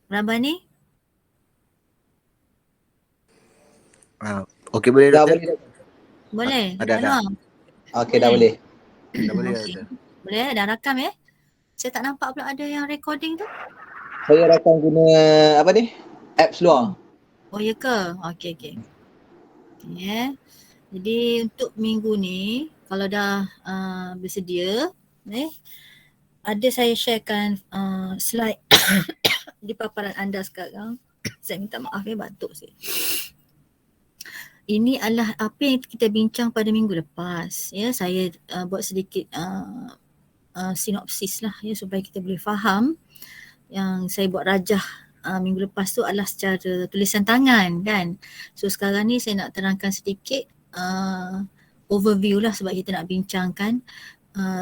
Rabani? Okey, boleh Dah doktor? boleh dah. Boleh? Dah. Okey, dah boleh. Dah boleh Okey. doktor. Boleh, dah rakam ya? Saya tak nampak pula ada yang recording tu. Saya rakam guna apa ni? Apps luar. Oh ya ke? Okey. Ya. Jadi untuk minggu ni kalau dah bersedia, ada saya sharekan slide di paparan anda sekarang. Saya minta maaf ya, batuk saya. Ini adalah apa yang kita bincang pada minggu lepas. Ya, saya buat sedikit sinopsis lah ya supaya kita boleh faham. Yang saya buat rajah minggu lepas tu adalah secara tulisan tangan kan. So sekarang ni saya nak terangkan sedikit overview lah sebab kita nak bincangkan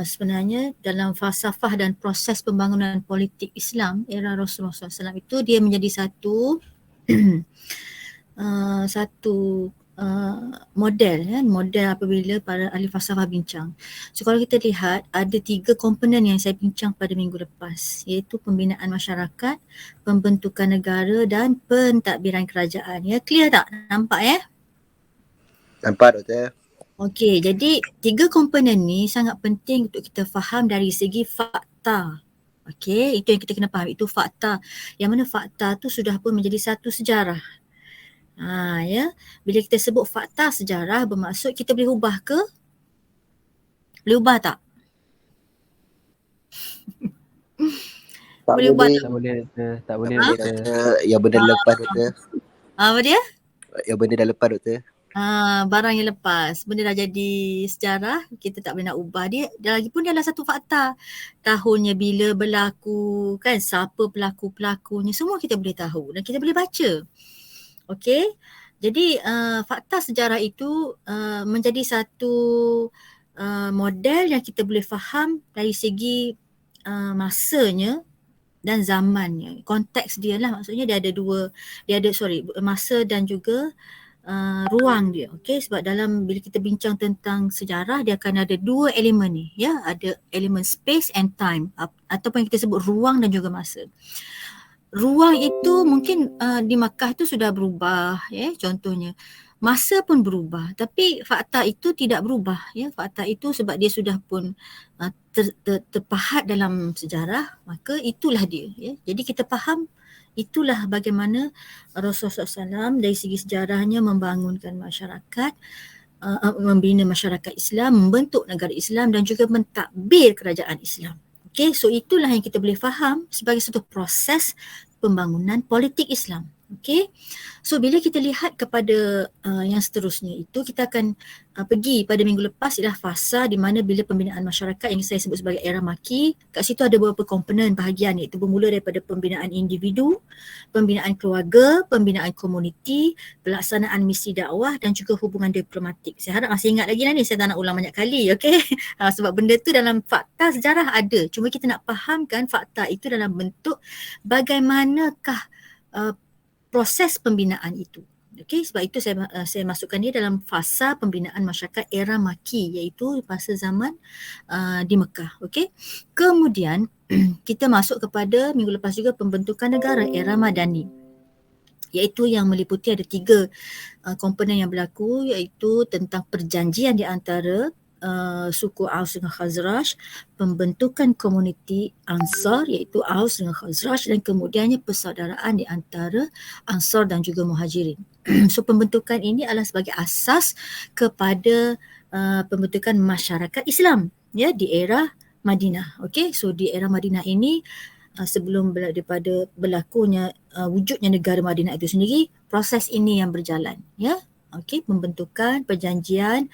sebenarnya dalam falsafah dan proses pembangunan politik Islam era Rasulullah SAW itu dia menjadi satu model model apabila para ahli falsafah bincang. So kalau kita lihat ada 3 komponen yang saya bincang pada minggu lepas, iaitu pembinaan masyarakat, pembentukan negara dan pentadbiran kerajaan. Ya, clear tak? Nampak ya? Nampak doktor? Okey, jadi 3 komponen ni sangat penting untuk kita faham dari segi fakta. Okey, itu yang kita kena faham, itu fakta. Yang mana fakta tu sudah pun menjadi satu sejarah. Ya, bila kita sebut fakta sejarah bermaksud kita boleh ubah ke? Boleh ubah tak? Tak Boleh ubah boleh. tak? Tak boleh Boleh doktor. Yang benda dah lepas doktor. Apa dia? Yang benda dah lepas doktor. Barang yang lepas, benda dah jadi sejarah, kita tak boleh nak ubah dia. Dan lagi pun dia adalah satu fakta. Tahunnya bila berlaku, kan, siapa pelakon-pelakonnya, semua kita boleh tahu dan kita boleh baca. Okey. Jadi fakta sejarah itu menjadi satu model yang kita boleh faham dari segi masanya dan zamannya. Konteks dia lah, maksudnya dia ada masa dan juga ruang dia. Okey, sebab dalam bila kita bincang tentang sejarah dia akan ada 2 elemen ni ya, ada elemen space and time ataupun yang kita sebut ruang dan juga masa. Ruang itu mungkin di Makkah tu sudah berubah ya, contohnya. Masa pun berubah tapi fakta itu tidak berubah ya. Fakta itu sebab dia sudah pun terpahat dalam sejarah, maka itulah dia ya. Jadi kita faham itulah bagaimana Rasulullah SAW dari segi sejarahnya membangunkan masyarakat, membina masyarakat Islam, membentuk negara Islam dan juga mentadbir kerajaan Islam. Okay, so itulah yang kita boleh faham sebagai satu proses pembangunan politik Islam. Okay, so bila kita lihat kepada yang seterusnya itu, kita akan pergi pada minggu lepas ialah fasa di mana bila pembinaan masyarakat yang saya sebut sebagai era Maki. Kat situ ada beberapa komponen bahagian, iaitu bermula daripada pembinaan individu, pembinaan keluarga, pembinaan komuniti, pelaksanaan misi dakwah dan juga hubungan diplomatik. Saya harap masih ingat lagi lah ni, saya tak nak ulang banyak kali, okay? Sebab benda tu dalam fakta sejarah ada. Cuma kita nak fahamkan fakta itu dalam bentuk bagaimanakah proses pembinaan itu. Okey, sebab itu saya masukkan dia dalam fasa pembinaan masyarakat era Maki, iaitu fasa zaman di Mekah. Okey. Kemudian kita masuk kepada minggu lepas juga pembentukan negara era Madani, iaitu yang meliputi ada 3 komponen yang berlaku, iaitu tentang perjanjian di antara suku Aus dengan Khazraj, pembentukan komuniti Ansar iaitu Aus dengan Khazraj, dan kemudiannya persaudaraan di antara Ansar dan juga Muhajirin. So pembentukan ini adalah sebagai asas kepada pembentukan masyarakat Islam ya di era Madinah. Okey, so di era Madinah ini sebelum daripada berlakunya wujudnya negara Madinah itu sendiri, proses ini yang berjalan ya. Okey, pembentukan perjanjian,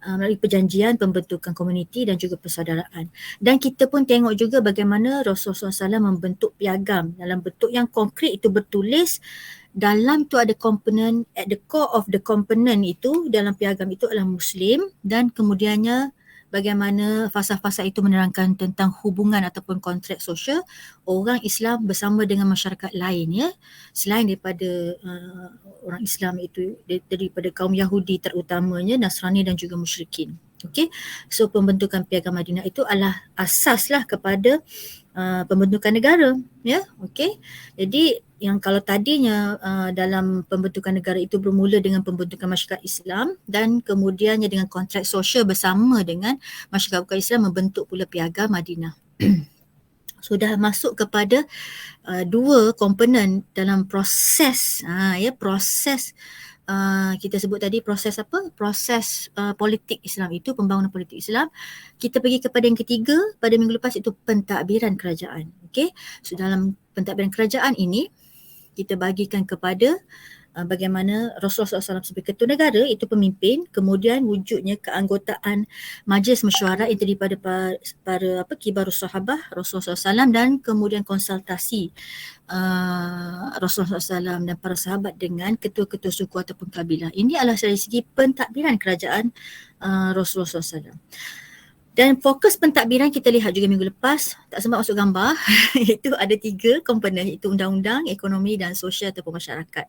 melalui perjanjian pembentukan komuniti dan juga persaudaraan. Dan kita pun tengok juga bagaimana Rasulullah SAW membentuk piagam dalam bentuk yang konkret, itu bertulis. Dalam tu ada komponen, at the core of the component itu dalam piagam itu adalah Muslim, dan kemudiannya bagaimana fasa-fasa itu menerangkan tentang hubungan ataupun kontrak sosial orang Islam bersama dengan masyarakat lain ya, selain daripada orang Islam itu, daripada kaum Yahudi terutamanya, Nasrani dan juga musyrikin. Okey, so pembentukan Piagam Madinah itu adalah asaslah kepada pembentukan negara, ya. Okey. Jadi yang kalau tadinya dalam pembentukan negara itu bermula dengan pembentukan masyarakat Islam dan kemudiannya dengan kontrak sosial bersama dengan masyarakat Islam membentuk pula Piagam Madinah. Sudah masuk kepada dua komponen dalam proses proses kita sebut tadi proses apa? Proses politik Islam itu, pembangunan politik Islam. Kita pergi kepada yang ketiga pada minggu lepas, itu pentadbiran kerajaan. Okey. So dalam pentadbiran kerajaan ini kita bagikan kepada bagaimana Rasulullah SAW sebagai ketua negara itu pemimpin, kemudian wujudnya keanggotaan majlis mesyuarat yang terdiri pada para kibarus sahabah Rasulullah SAW dan kemudian konsultasi Rasulullah SAW dan para sahabat dengan ketua-ketua suku ataupun kabilah. Ini adalah dari segi pentadbiran kerajaan Rasulullah SAW. Dan fokus pentadbiran kita lihat juga minggu lepas, tak sempat masuk gambar, itu ada 3 komponen, iaitu undang-undang, ekonomi dan sosial ataupun masyarakat.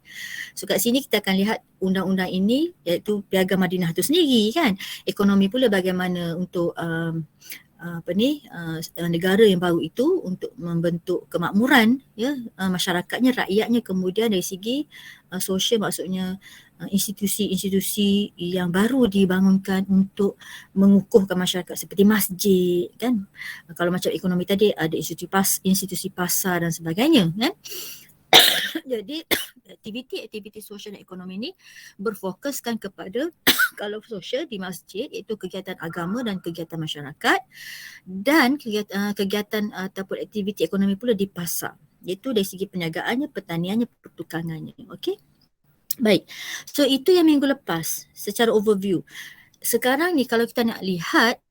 So kat sini kita akan lihat undang-undang ini, iaitu Piagam Madinah itu sendiri kan. Ekonomi pula bagaimana untuk negara yang baru itu untuk membentuk kemakmuran masyarakatnya, rakyatnya. Kemudian dari segi sosial, maksudnya institusi-institusi yang baru dibangunkan untuk mengukuhkan masyarakat seperti masjid kan. Kalau macam ekonomi tadi ada institusi pasar dan sebagainya kan. Jadi aktiviti sosial dan ekonomi ini berfokuskan kepada kalau sosial di masjid iaitu kegiatan agama dan kegiatan masyarakat, dan kegiatan ataupun aktiviti ekonomi pula di pasar, iaitu dari segi perniagaannya, pertaniannya, pertukangannya. Okey. Baik. So itu yang minggu lepas secara overview. Sekarang ni kalau kita nak lihat,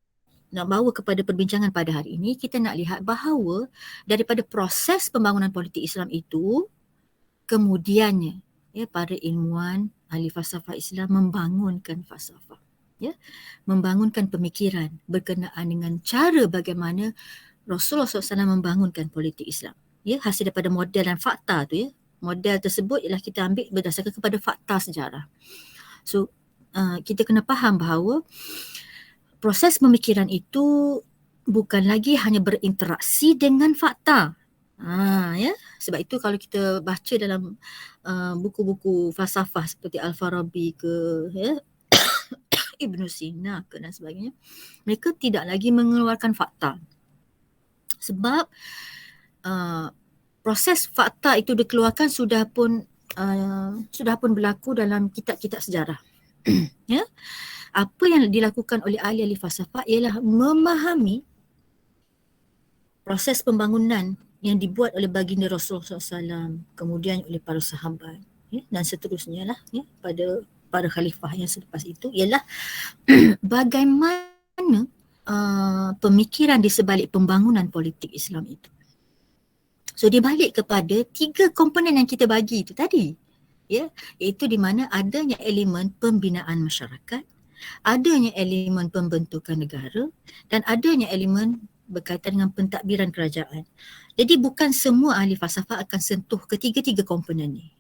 nak bawa kepada perbincangan pada hari ini, kita nak lihat bahawa daripada proses pembangunan politik Islam itu, kemudiannya para ilmuwan ahli falsafah Islam membangunkan falsafah, membangunkan pemikiran berkenaan dengan cara bagaimana Rasulullah SAW membangunkan politik Islam, hasil daripada model dan fakta tu. Model tersebut ialah kita ambil berdasarkan kepada fakta sejarah. So kita kena faham bahawa proses pemikiran itu bukan lagi hanya berinteraksi dengan fakta. Sebab itu kalau kita baca dalam buku-buku falsafah seperti Al-Farabi ke Ibn Sina ke dan sebagainya, mereka tidak lagi mengeluarkan fakta. Sebab proses fakta itu dikeluarkan sudah pun berlaku dalam kitab-kitab sejarah. Apa yang dilakukan oleh ahli-ahli falsafah ialah memahami proses pembangunan yang dibuat oleh baginda Rasulullah SAW, kemudian oleh para sahabat, dan seterusnya lah, pada para khalifah yang selepas itu, ialah bagaimana pemikiran di sebalik pembangunan politik Islam itu. So dia balik kepada 3 komponen yang kita bagi itu tadi, iaitu di mana adanya elemen pembinaan masyarakat, adanya elemen pembentukan negara, dan adanya elemen berkaitan dengan pentadbiran kerajaan. Jadi bukan semua ahli falsafah akan sentuh ketiga-tiga komponen ni.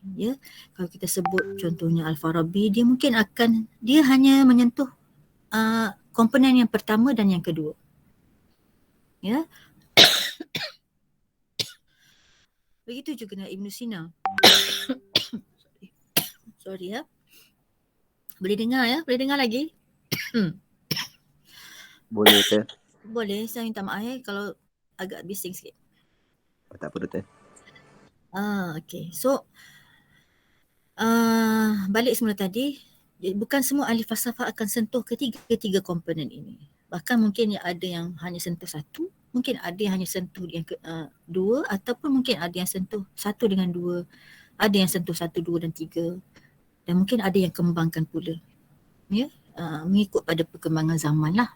Kalau kita sebut contohnya Al-Farabi, dia hanya menyentuh komponen yang pertama dan yang kedua. Begitu juga dengan Ibn Sina. Sorry ya. Boleh dengar lagi? Boleh Doktor. Boleh, saya minta maaf kalau agak bising sikit. Tak apa Doktor. Okay. So balik semula tadi, bukan semua ahli falsafah akan sentuh ketiga komponen ini. Bahkan mungkin ada yang hanya sentuh satu, mungkin ada yang hanya sentuh yang dua, ataupun mungkin ada yang sentuh satu dengan dua, ada yang sentuh 1, 2 dan 3, dan mungkin ada yang kembangkan pula, mengikut pada perkembangan zaman lah.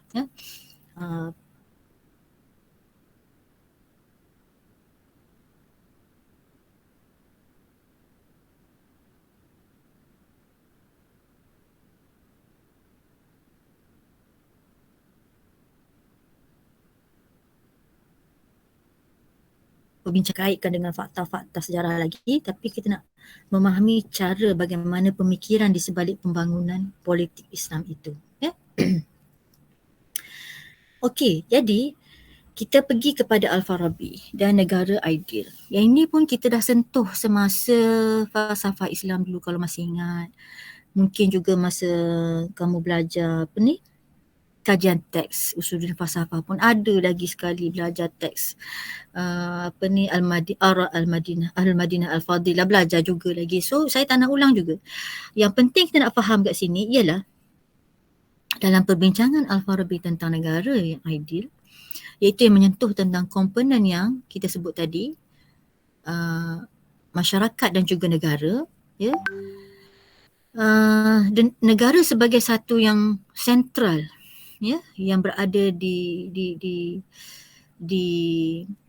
Berbincang kaitkan dengan fakta-fakta sejarah lagi, tapi kita nak memahami cara bagaimana pemikiran di sebalik pembangunan politik Islam itu. Okey, jadi kita pergi kepada Al-Farabi dan negara ideal. Yang ini pun kita dah sentuh semasa falsafah Islam dulu kalau masih ingat. Mungkin juga masa kamu belajar apa ni? Kajian teks Usuluddin Falsafah pun ada lagi sekali belajar teks apa ni Al-Madinah Al-Fadilah, belajar juga lagi. So saya tak nak ulang juga. Yang penting kita nak faham kat sini ialah dalam perbincangan Al-Farabi tentang negara yang ideal, iaitu yang menyentuh tentang komponen yang kita sebut tadi, masyarakat dan juga negara, ya. Dan negara sebagai satu yang sentral, ya, yang berada di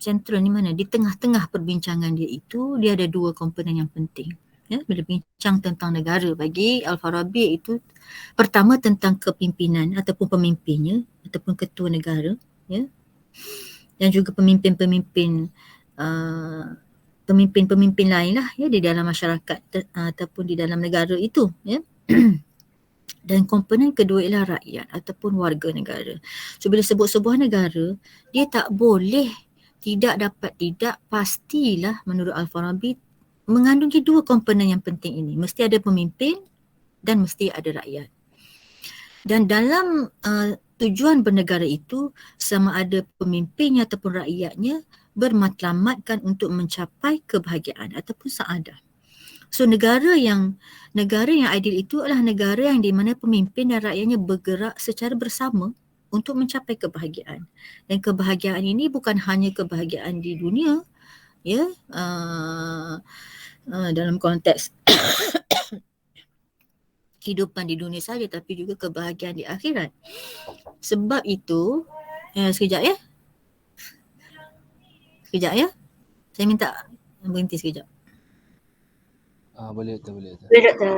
sentral ni mana, di tengah-tengah perbincangan dia itu, dia ada dua komponen yang penting. Ya, bila bincang tentang negara bagi Al-Farabi itu pertama tentang kepimpinan ataupun pemimpinnya ataupun ketua negara, ya, dan juga pemimpin-pemimpin pemimpin-pemimpin lain lah, ya, di dalam masyarakat ataupun di dalam negara itu, ya. Dan komponen kedua ialah rakyat ataupun warga negara. So bila sebut sebuah negara, dia tak boleh pastilah menurut Al-Farabi mengandungi dua komponen yang penting ini. Mesti ada pemimpin dan mesti ada rakyat. Dan dalam tujuan bernegara itu, sama ada pemimpinnya ataupun rakyatnya bermatlamatkan untuk mencapai kebahagiaan ataupun saadah. So negara yang ideal itu adalah negara yang di mana pemimpin dan rakyatnya bergerak secara bersama untuk mencapai kebahagiaan. Dan kebahagiaan ini bukan hanya kebahagiaan di dunia, ya, dalam konteks kehidupan di dunia saja, tapi juga kebahagiaan di akhirat. Sebab itu, sekejap ya. Saya minta berhenti sekejap. Boleh Doktor, boleh Doktor. Boleh Doktor.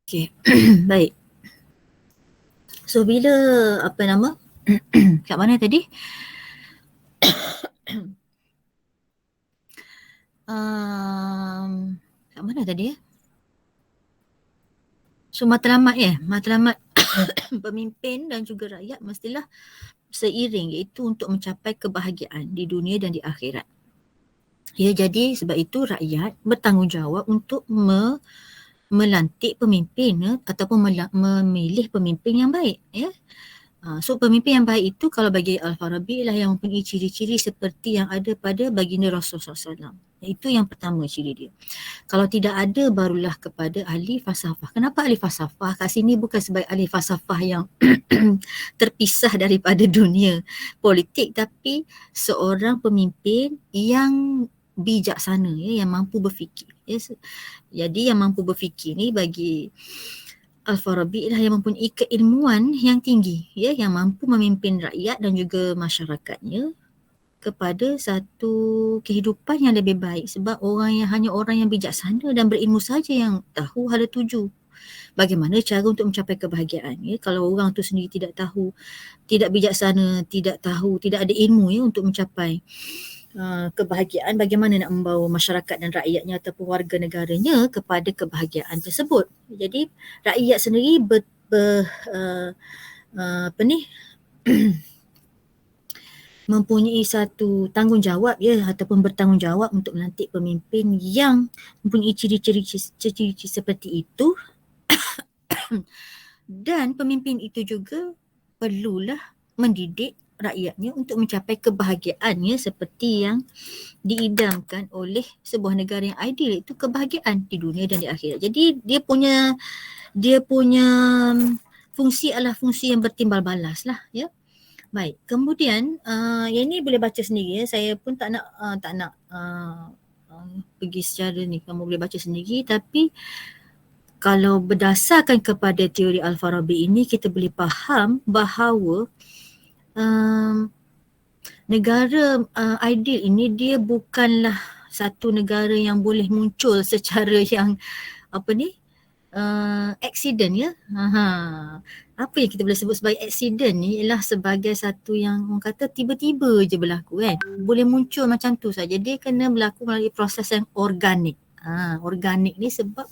Okey, baik. So bila kat mana tadi? Kat mana tadi ya? So matlamat pemimpin dan juga rakyat mestilah seiring, iaitu untuk mencapai kebahagiaan di dunia dan di akhirat. Ya, jadi sebab itu rakyat bertanggungjawab untuk melantik pemimpin, ya, ataupun memilih pemimpin yang baik, ya. So pemimpin yang baik itu kalau bagi Al-Farabi ialah yang mempunyai ciri-ciri seperti yang ada pada baginda Rasulullah SAW. Itu yang pertama ciri dia. Kalau tidak ada, barulah kepada ahli falsafah. Kenapa ahli falsafah? Kat sini bukan sebagai ahli falsafah yang terpisah daripada dunia politik, tapi seorang pemimpin yang bijaksana, ya, yang mampu berfikir. Ya. Jadi yang mampu berfikir ni bagi Al-Farabi ialah yang mempunyai keilmuan yang tinggi, ya, yang mampu memimpin rakyat dan juga masyarakatnya kepada satu kehidupan yang lebih baik, sebab hanya orang yang bijaksana dan berilmu saja yang tahu hala tuju bagaimana cara untuk mencapai kebahagiaan, ya. Kalau orang tu sendiri tidak tahu, tidak bijaksana, tidak tahu, tidak ada ilmu, ya, untuk mencapai kebahagiaan, bagaimana nak membawa masyarakat dan rakyatnya ataupun warga negaranya kepada kebahagiaan tersebut. Jadi rakyat sendiri mempunyai satu tanggungjawab, ya, ataupun bertanggungjawab untuk melantik pemimpin yang mempunyai ciri-ciri seperti itu. Dan pemimpin itu juga perlulah mendidik rakyatnya untuk mencapai kebahagiaannya seperti yang diidamkan oleh sebuah negara yang ideal, itu kebahagiaan di dunia dan di akhirat. Jadi dia punya fungsi adalah fungsi yang bertimbal balas lah, ya. Baik, kemudian yang ni boleh baca sendiri, ya. Saya pun tak nak pergi secara ni, kamu boleh baca sendiri. Tapi kalau berdasarkan kepada teori Al-Farabi ini, kita boleh faham bahawa negara ideal ini dia bukanlah satu negara yang boleh muncul secara yang accident ya. Apa yang kita boleh sebut sebagai accident ni ialah sebagai satu yang orang kata tiba-tiba je berlaku kan. Boleh muncul macam tu saja. Dia kena berlaku melalui proses yang organik. Organik ni sebab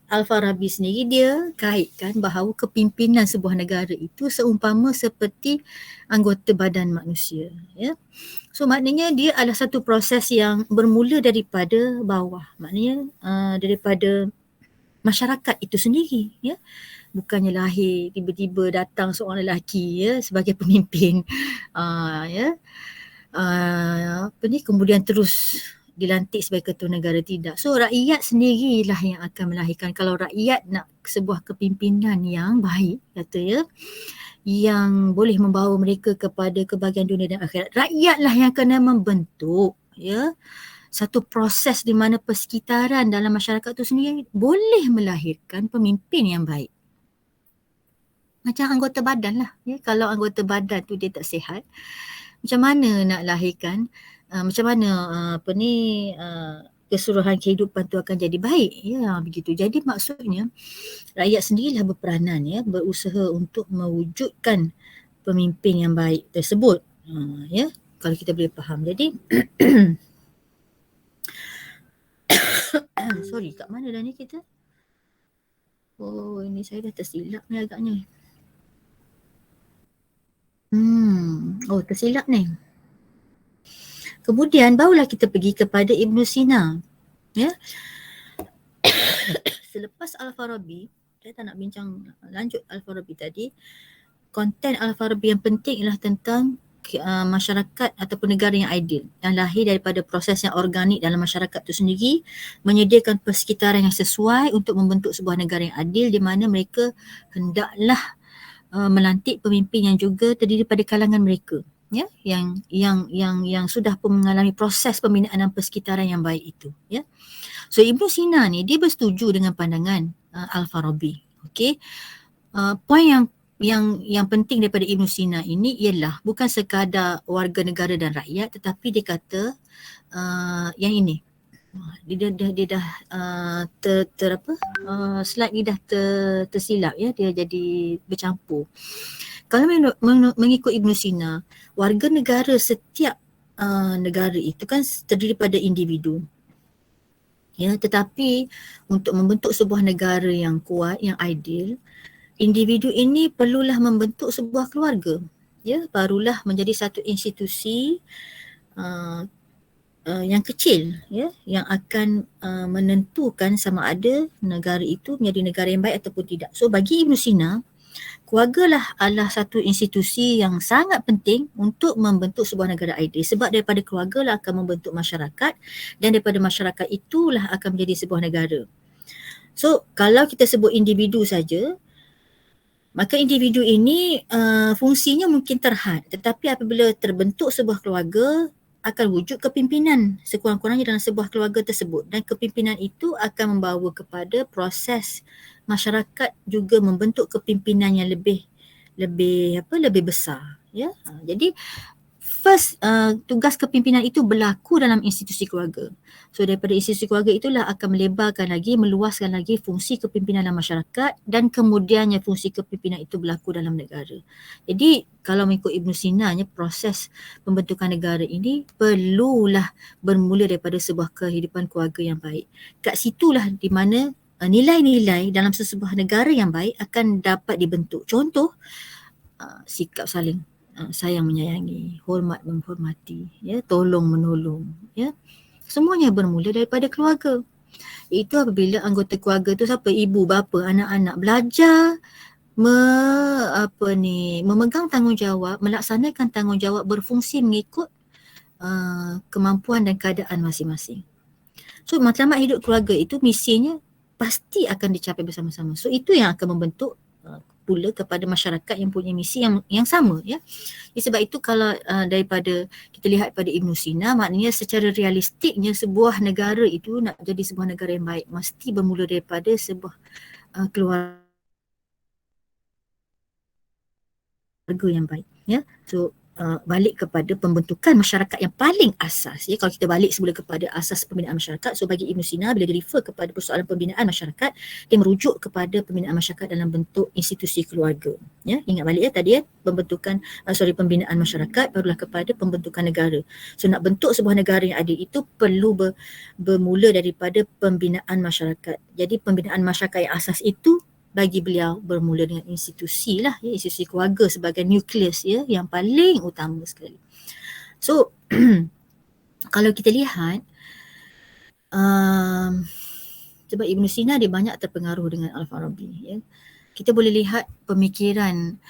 Al-Farabi sendiri dia kaitkan bahawa kepimpinan sebuah negara itu seumpama seperti anggota badan manusia ya. So maknanya dia adalah satu proses yang bermula daripada bawah. Maknanya daripada masyarakat itu sendiri ya. Bukannya lahir tiba-tiba datang seorang lelaki ya sebagai pemimpin kemudian terus dilantik sebagai ketua negara, tidak. So rakyat sendirilah yang akan melahirkan. Kalau rakyat nak sebuah kepimpinan yang baik kata ya, yang boleh membawa mereka kepada kebahagiaan dunia dan akhirat, rakyatlah yang kena membentuk ya satu proses di mana persekitaran dalam masyarakat itu sendiri boleh melahirkan pemimpin yang baik. Macam anggota badan lah ya. Kalau anggota badan tu dia tak sihat, macam mana nak lahirkan macam mana keseluruhan kehidupan tu akan jadi baik ya, begitu. Jadi maksudnya rakyat sendirilah berperanan ya, berusaha untuk mewujudkan pemimpin yang baik tersebut ya, kalau kita boleh faham. Jadi sorry, kat mana dah ni kita? Oh, ini saya dah tersilap ni agaknya. Oh, tersilap ni. Kemudian barulah kita pergi kepada Ibn Sina. Ya. Selepas Al-Farabi, saya tak nak bincang lanjut Al-Farabi tadi. Konten Al-Farabi yang penting ialah tentang masyarakat ataupun negara yang ideal, yang lahir daripada proses yang organik dalam masyarakat itu sendiri, menyediakan persekitaran yang sesuai untuk membentuk sebuah negara yang adil di mana mereka hendaklah melantik pemimpin yang juga terdiri pada kalangan mereka ya, yang sudah pun mengalami proses pembinaan dan persekitaran yang baik itu ya. So Ibn Sina ni dia bersetuju dengan pandangan Al-Farabi. Okey. Poin yang penting daripada Ibn Sina ini ialah bukan sekadar warga negara dan rakyat, tetapi dia kata yang ini dia dah slide ni dah tersilap ya, dia jadi bercampur. Kalau mengikut Ibn Sina, warga negara setiap negara itu kan terdiri pada individu. Ya, tetapi untuk membentuk sebuah negara yang kuat, yang ideal, individu ini perlulah membentuk sebuah keluarga. Ya, barulah menjadi satu institusi yang kecil ya, yang akan menentukan sama ada negara itu menjadi negara yang baik ataupun tidak. So bagi Ibn Sina, keluarga adalah satu institusi yang sangat penting untuk membentuk sebuah negara ideal, sebab daripada keluarga lah akan membentuk masyarakat dan daripada masyarakat itulah akan menjadi sebuah negara. So kalau kita sebut individu saja, maka individu ini fungsinya mungkin terhad, tetapi apabila terbentuk sebuah keluarga akan wujud kepimpinan sekurang-kurangnya dalam sebuah keluarga tersebut, dan kepimpinan itu akan membawa kepada proses masyarakat juga membentuk kepimpinan yang lebih besar ya. Jadi first tugas kepimpinan itu berlaku dalam institusi keluarga. So daripada institusi keluarga itulah akan melebarkan lagi, meluaskan lagi fungsi kepimpinan dalam masyarakat, dan kemudiannya fungsi kepimpinan itu berlaku dalam negara. Jadi kalau mengikut Ibn Sina, proses pembentukan negara ini perlulah bermula daripada sebuah kehidupan keluarga yang baik. Kat situlah di mana nilai-nilai dalam sesebuah negara yang baik akan dapat dibentuk. Contoh, sikap saling sayang menyayangi, hormat menghormati, ya, tolong menolong, ya. Semuanya bermula daripada keluarga. Itu apabila anggota keluarga tu siapa, ibu, bapa, anak-anak belajar memegang tanggungjawab, melaksanakan tanggungjawab, berfungsi mengikut kemampuan dan keadaan masing-masing. So matlamat hidup keluarga itu misinya pasti akan dicapai bersama-sama. So itu yang akan membentuk pula kepada masyarakat yang punya misi yang sama ya. Sebab itu kalau daripada kita lihat pada Ibn Sina, maknanya secara realistiknya sebuah negara itu nak jadi sebuah negara yang baik mesti bermula daripada sebuah keluarga yang baik ya. So balik kepada pembentukan masyarakat yang paling asas. Ya, kalau kita balik semula kepada asas pembinaan masyarakat, so bagi Ibn Sina bila dia refer kepada persoalan pembinaan masyarakat, dia merujuk kepada pembinaan masyarakat dalam bentuk institusi keluarga. Ya, ingat balik ya tadi ya, pembinaan masyarakat barulah kepada pembentukan negara. So nak bentuk sebuah negara yang adil itu perlu bermula daripada pembinaan masyarakat. Jadi pembinaan masyarakat yang asas itu bagi beliau bermula dengan institusi lah, ya, institusi keluarga sebagai nukleus ya, yang paling utama sekali. So kalau kita lihat sebab Ibn Sina dia banyak terpengaruh dengan Al-Farabi ya. Kita boleh lihat pemikiran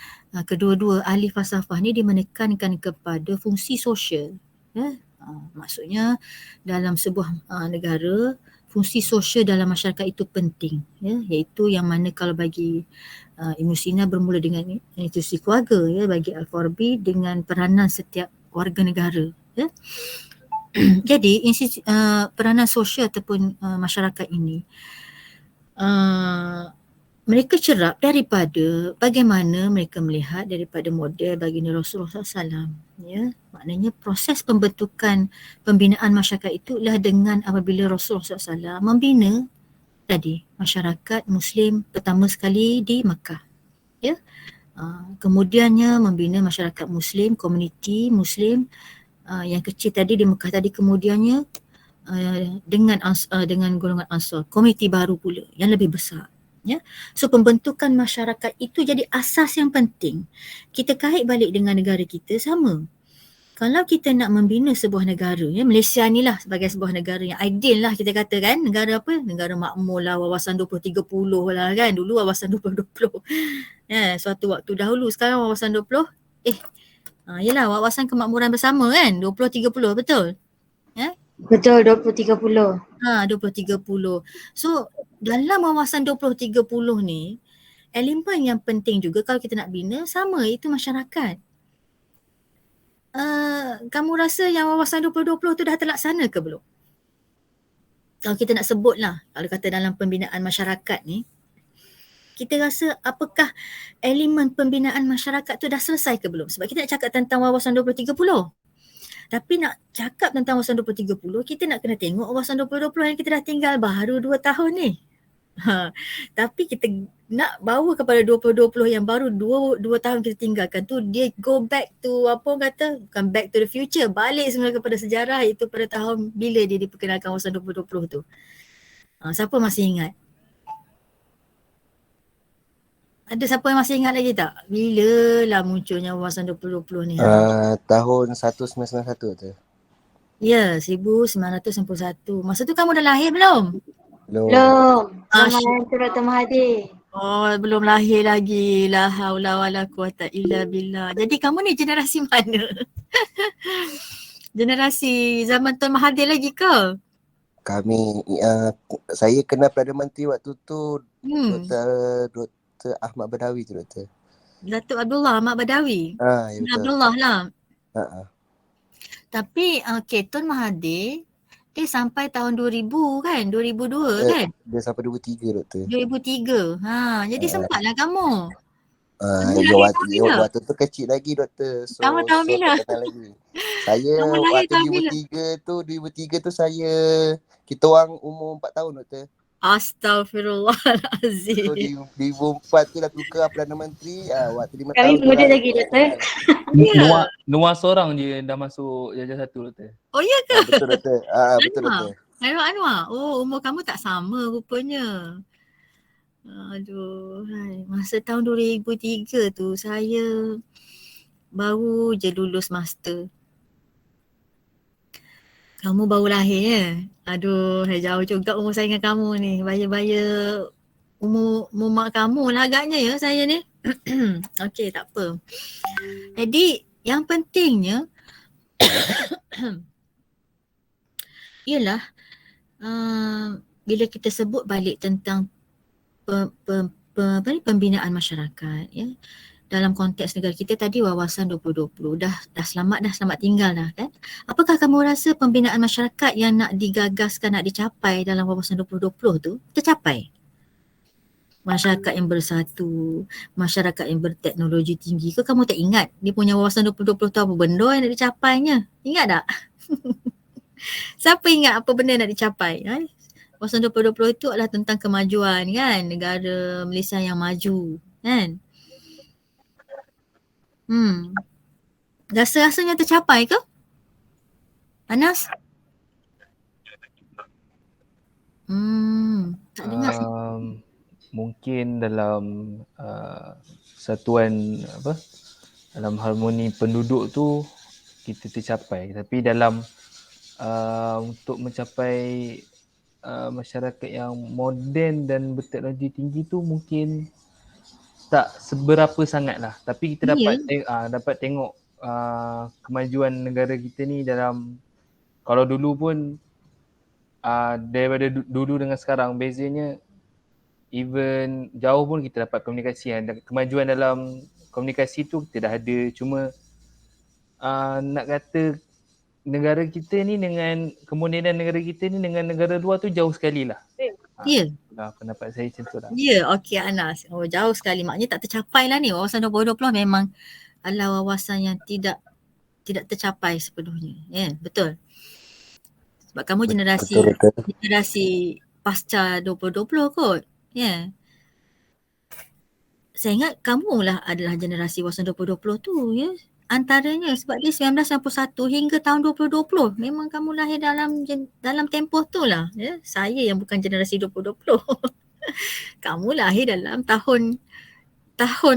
kedua-dua ahli falsafah ni dia menekankan kepada fungsi sosial ya. Maksudnya dalam sebuah negara fungsi sosial dalam masyarakat itu penting ya, iaitu yang mana kalau bagi Ibn Sina bermula dengan institusi keluarga ya, bagi Al-Farabi dengan peranan setiap warga negara ya. Jadi peranan sosial ataupun masyarakat ini mereka cerap daripada bagaimana mereka melihat daripada model baginda Rasulullah SAW. Ya, maknanya proses pembentukan pembinaan masyarakat itu ialah dengan apabila Rasulullah SAW membina tadi masyarakat Muslim pertama sekali di Makkah. Ya, kemudiannya membina masyarakat Muslim, komuniti Muslim yang kecil tadi di Mekah tadi, kemudiannya dengan golongan Ansar, komuniti baru pula yang lebih besar. Ya. So pembentukan masyarakat itu jadi asas yang penting. Kita kait balik dengan negara kita sama. Kalau kita nak membina sebuah negara, ya, Malaysia ni lah sebagai sebuah negara yang ideal lah kita kata kan, negara apa? Negara makmur lah, wawasan 2030 lah kan, dulu wawasan 2020. Ya, suatu waktu dahulu, sekarang wawasan 20, yelah wawasan kemakmuran bersama kan, 2030 betul? Ya? Betul, 2030. 2030. So dalam wawasan 2030 ni, elemen yang penting juga kalau kita nak bina sama, itu masyarakat. Kamu rasa yang wawasan 2020 tu dah terlaksana ke belum? Kalau kita nak sebut lah, kalau kata dalam pembinaan masyarakat ni, kita rasa apakah elemen pembinaan masyarakat tu dah selesai ke belum? Sebab kita nak cakap tentang wawasan 2030. Tapi nak cakap tentang wawasan 2030, kita nak kena tengok wawasan 2020 yang kita dah tinggal baru 2 tahun ni. Tapi kita nak bawa kepada 2020 yang baru 2 tahun kita tinggalkan tu, dia go back to apa orang kata, bukan back to the future, balik semula kepada sejarah, itu pada tahun bila dia diperkenalkan wawasan 2020 tu. Siapa masih ingat? Ada siapa yang masih ingat lagi tak? Bila lah munculnya wawasan 2020 ni? Tahun 1991 tu. Ya, 1991. Masa tu kamu dah lahir belum? Belum. Zaman Dr. Mahathir. Oh, belum lahir lagi. La haula wala quwata illa billah. Jadi kamu ni generasi mana? Generasi zaman Tuan Mahathir lagi ke? Kami, saya kenal Perdana Menteri waktu tu Dr. Ahmad Badawi tu, Doktor. Datuk Abdullah Ahmad Badawi. Ya betul. Abdullah lah. Tapi Tun Mahathir dia sampai tahun 2000 kan? 2002 kan? Dia sampai 2003, Doktor. 2003. Jadi sempatlah kamu. Waktu tu kecil lagi, Doktor. So, kamu tahun bila? Tak kenal lagi. Saya waktu 2003 tu saya, kita orang umur 4 tahun, Doktor. Astaghfirullahalazim. So 2004 tu dah tukar Perdana Menteri, waktu 5 tahun. Kami muda lagi, Doktor. Nuar seorang je dah masuk jajah 1, Doktor. Oh ya ke? Betul, Doktor. Betul, Doktor. Anwar. Oh, umur kamu tak sama rupanya. Aduh, masa tahun 2003 tu saya baru je lulus master. Kamu baru lahir ya? Aduh, jauh juga umur saya dengan kamu ni. Baya-baya umur mak kamu lah agaknya ya saya ni. Okey, tak apa. Jadi yang pentingnya ialah bila kita sebut balik tentang pembinaan masyarakat ya, dalam konteks negara kita tadi wawasan 2020 dah selamat tinggal dah kan. Apakah kamu rasa pembinaan masyarakat yang nak digagaskan, nak dicapai dalam wawasan 2020 tu tercapai? masyarakat yang bersatu, masyarakat yang berteknologi tinggi. Ke kamu tak ingat dia punya wawasan 2020 tu apa benda yang nak dicapainya? Ingat tak? Siapa ingat apa benda nak dicapai? Wawasan 2020 itu adalah tentang kemajuan kan, negara Malaysia yang maju kan. Rasa-rasanya tercapai ke? Anas? Tak dengar. Mungkin dalam satuan dalam harmoni penduduk tu kita tercapai, tapi dalam untuk mencapai masyarakat yang moden dan berteknologi tinggi tu mungkin tak seberapa sangat lah. Tapi kita dapat tengok kemajuan negara kita ni dalam, kalau dulu pun daripada dulu dengan sekarang bezanya even jauh pun kita dapat komunikasi kan. Kemajuan dalam komunikasi tu kita dah ada, cuma nak kata negara kita ni dengan kemodenan negara kita ni dengan negara luar tu jauh sekali lah. Ya. Pendapat saya macam tu lah. Ya, okey Anas. Jauh sekali. Maknanya tak tercapai lah ni. Wawasan 2020 memang adalah wawasan yang tidak tercapai sepenuhnya. Ya, betul. Sebab kamu generasi pasca 2020 kot. Ya. Saya ingat kamu lah adalah generasi wawasan 2020 tu ya. Antaranya sebab dia 1991 hingga tahun 2020. Memang kamu lahir dalam tempoh tu lah. Ya. Saya yang bukan generasi 2020. Kamu lahir dalam tahun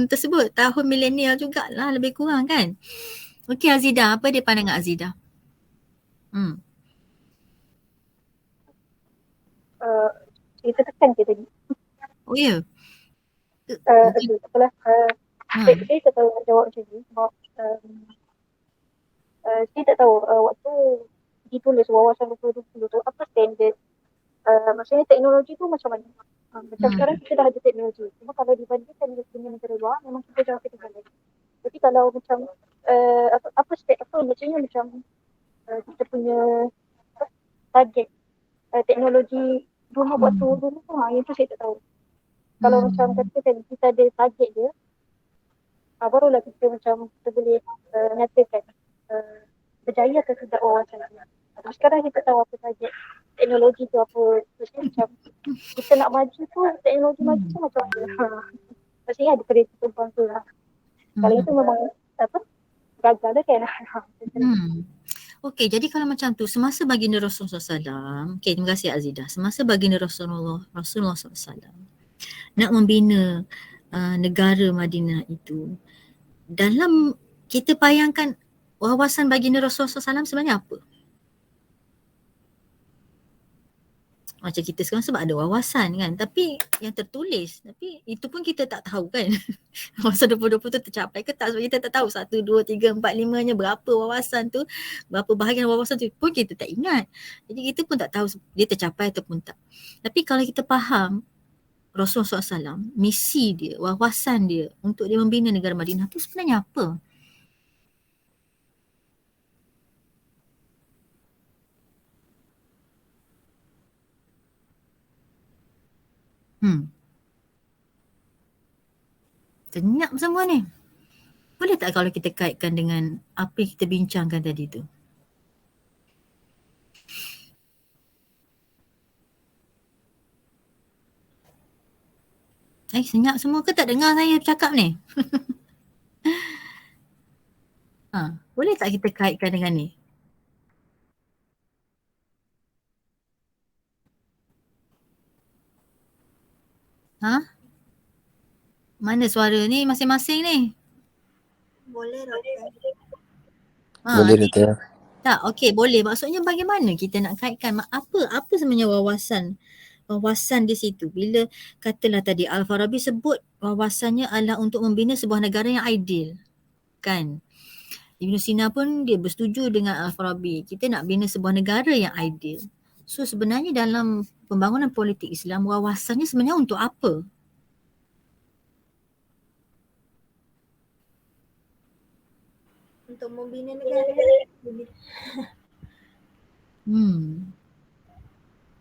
tersebut. Tahun milenial jugalah lebih kurang kan. Okey Azida, apa dia pandangan Azida? Kita tekan je tadi. Oh ya? Apalah. Saya tak tahu nak jawab macam ni sebab saya tak tahu waktu ditulis wawasan 2020 tu apa standard. Maksudnya teknologi tu macam mana. Macam sekarang kita dah ada teknologi. Cuma kalau dibandingkan dengan negara luar memang kita jauh ketinggalan. Tapi kalau macam maksudnya macam kita punya target teknologi dulu waktu dulu tu yang tu saya tak tahu. Kalau macam katakan kita ada target dia, barulah kita macam kita boleh nyatakan berjaya ke tidak wawasan ni. Sekarang kita tahu apa target teknologi tu apa. Maksudnya macam kita nak maju tu teknologi maju tu macam mana. Maksudnya ada kereta terbang tu lah. Kalau itu memang gagal dah kan. Okey, jadi kalau macam tu semasa baginda Rasulullah SAW, okey terima kasih Azidah. Semasa baginda Rasulullah SAW nak membina negara Madinah itu, dalam kita bayangkan wawasan baginda Rasulullah SAW sebenarnya apa? Macam kita sekarang sebab ada wawasan kan, tapi yang tertulis, tapi itu pun kita tak tahu kan. Wawasan 2020 tu tercapai ke tak, sebab kita tak tahu 1, 2, 3, 4, 5-nya berapa wawasan tu, berapa bahagian wawasan tu pun kita tak ingat. Jadi kita pun tak tahu dia tercapai ataupun tak. Tapi kalau kita faham Rasulullah SAW, misi dia, wawasan dia untuk dia membina negara Madinah tu sebenarnya apa? Senyap semua ni. Boleh tak kalau kita kaitkan dengan apa yang kita bincangkan tadi tu? Senyap semua ke tak dengar saya bercakap ni? Boleh tak kita kaitkan dengan ni? Mana suara ni masing-masing ni? Boleh Doktor. Boleh Doktor. Tak, okey boleh. Maksudnya bagaimana kita nak kaitkan apa sebenarnya wawasan di situ? Bila katalah tadi Al-Farabi sebut wawasannya adalah untuk membina sebuah negara yang ideal. Kan? Ibn Sina pun dia bersetuju dengan Al-Farabi. Kita nak bina sebuah negara yang ideal. So sebenarnya dalam pembangunan politik Islam, wawasannya sebenarnya untuk apa? Untuk membina negara.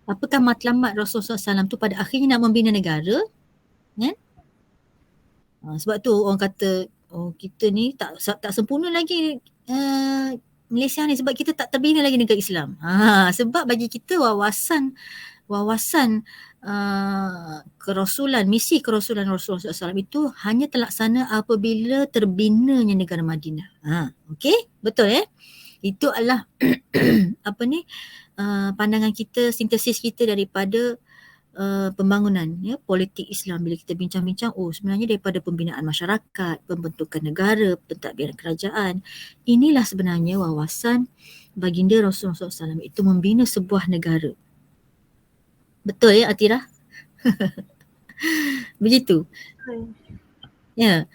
Apakah matlamat Rasulullah SAW tu pada akhirnya nak membina negara? Kan? Sebab tu orang kata kita ni tak sempurna lagi Malaysia ni sebab kita tak terbina lagi negara Islam. Sebab bagi kita wawasan kerasulan, misi kerasulan Rasulullah SAW itu hanya terlaksana apabila terbinanya negara Madinah. Okey, betul Itu adalah pandangan kita, sintesis kita daripada pembangunan politik Islam. Bila kita bincang-bincang, sebenarnya daripada pembinaan masyarakat, pembentukan negara, pentadbiran kerajaan, inilah sebenarnya wawasan baginda Rasulullah SAW itu membina sebuah negara. Betul Atira? Begitu. Ya.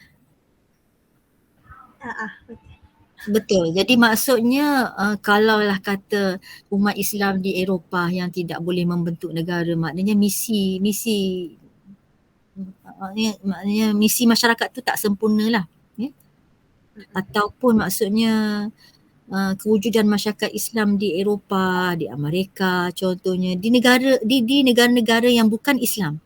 Betul. Jadi maksudnya kalaulah kata umat Islam di Eropah yang tidak boleh membentuk negara, maknanya misi masyarakat tu tak sempurna lah. Ataupun maksudnya kewujudan masyarakat Islam di Eropah, di Amerika contohnya, di negara-negara yang bukan Islam,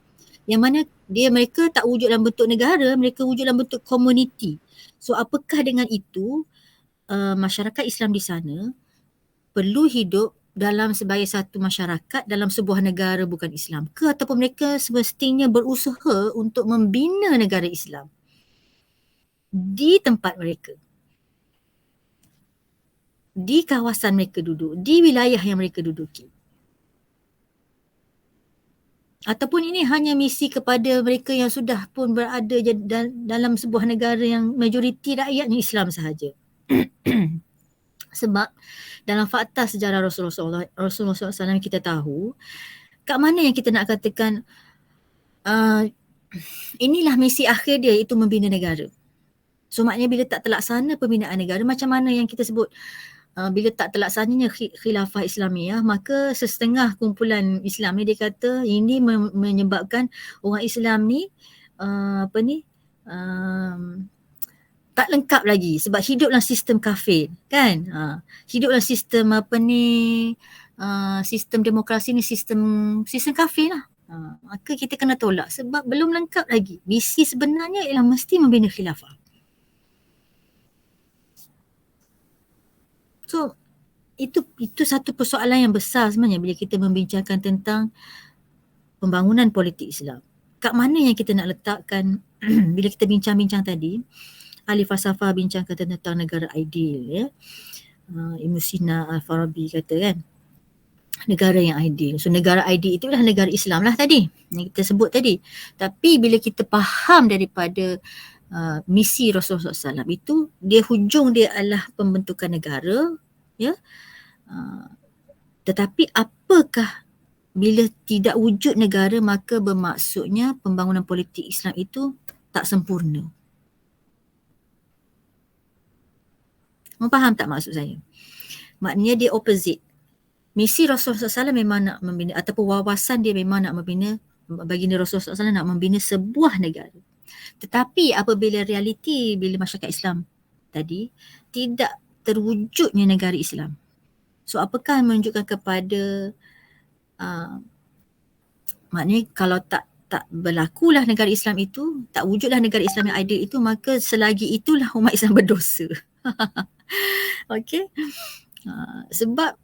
yang mana mereka tak wujud dalam bentuk negara, mereka wujud dalam bentuk komuniti. So apakah dengan itu masyarakat Islam di sana perlu hidup dalam sebagai satu masyarakat dalam sebuah negara bukan Islam ke, ataupun mereka semestinya berusaha untuk membina negara Islam di tempat mereka, di kawasan mereka duduk, di wilayah yang mereka duduki, ataupun ini hanya misi kepada mereka yang sudah pun berada dalam sebuah negara yang majoriti rakyatnya Islam sahaja. Sebab dalam fakta sejarah Rasulullah SAW kita tahu kat mana yang kita nak katakan inilah misi akhir dia, iaitu membina negara. So maknanya bila tak terlaksana pembinaan negara, macam mana yang kita sebut bila tak terlaksananya khilafah Islamiah, maka setengah kumpulan Islam ni dia kata ini menyebabkan orang Islam ni tak lengkap lagi sebab hidup dalam sistem kafir kan. Hidup dalam sistem sistem demokrasi ni sistem kafir lah. Maka kita kena tolak sebab belum lengkap lagi. Misi sebenarnya ialah mesti membina khilafah. So itu satu persoalan yang besar sebenarnya bila kita membincangkan tentang pembangunan politik Islam. Kat mana yang kita nak letakkan bila kita bincang-bincang tadi, ahli falsafah bincangkan tentang negara ideal Ibn Sina, Al-Farabi kata kan, negara yang ideal. So negara ideal itulah negara Islam lah tadi yang kita sebut tadi. Tapi bila kita faham daripada misi Rasulullah SAW itu, hujung dia adalah pembentukan negara tetapi apakah bila tidak wujud negara, maka bermaksudnya pembangunan politik Islam itu tak sempurna. Faham tak maksud saya? Maknanya dia opposite. Misi Rasulullah SAW memang nak membina, ataupun wawasan dia memang nak membina, baginda Rasulullah SAW nak membina sebuah negara. Tetapi apabila realiti, bila masyarakat Islam tadi tidak terwujudnya negara Islam, so apakah menunjukkan kepada maknanya kalau tak berlakulah negara Islam itu, tak wujudlah negara Islam yang ideal itu, maka selagi itulah umat Islam berdosa. Okey. Sebab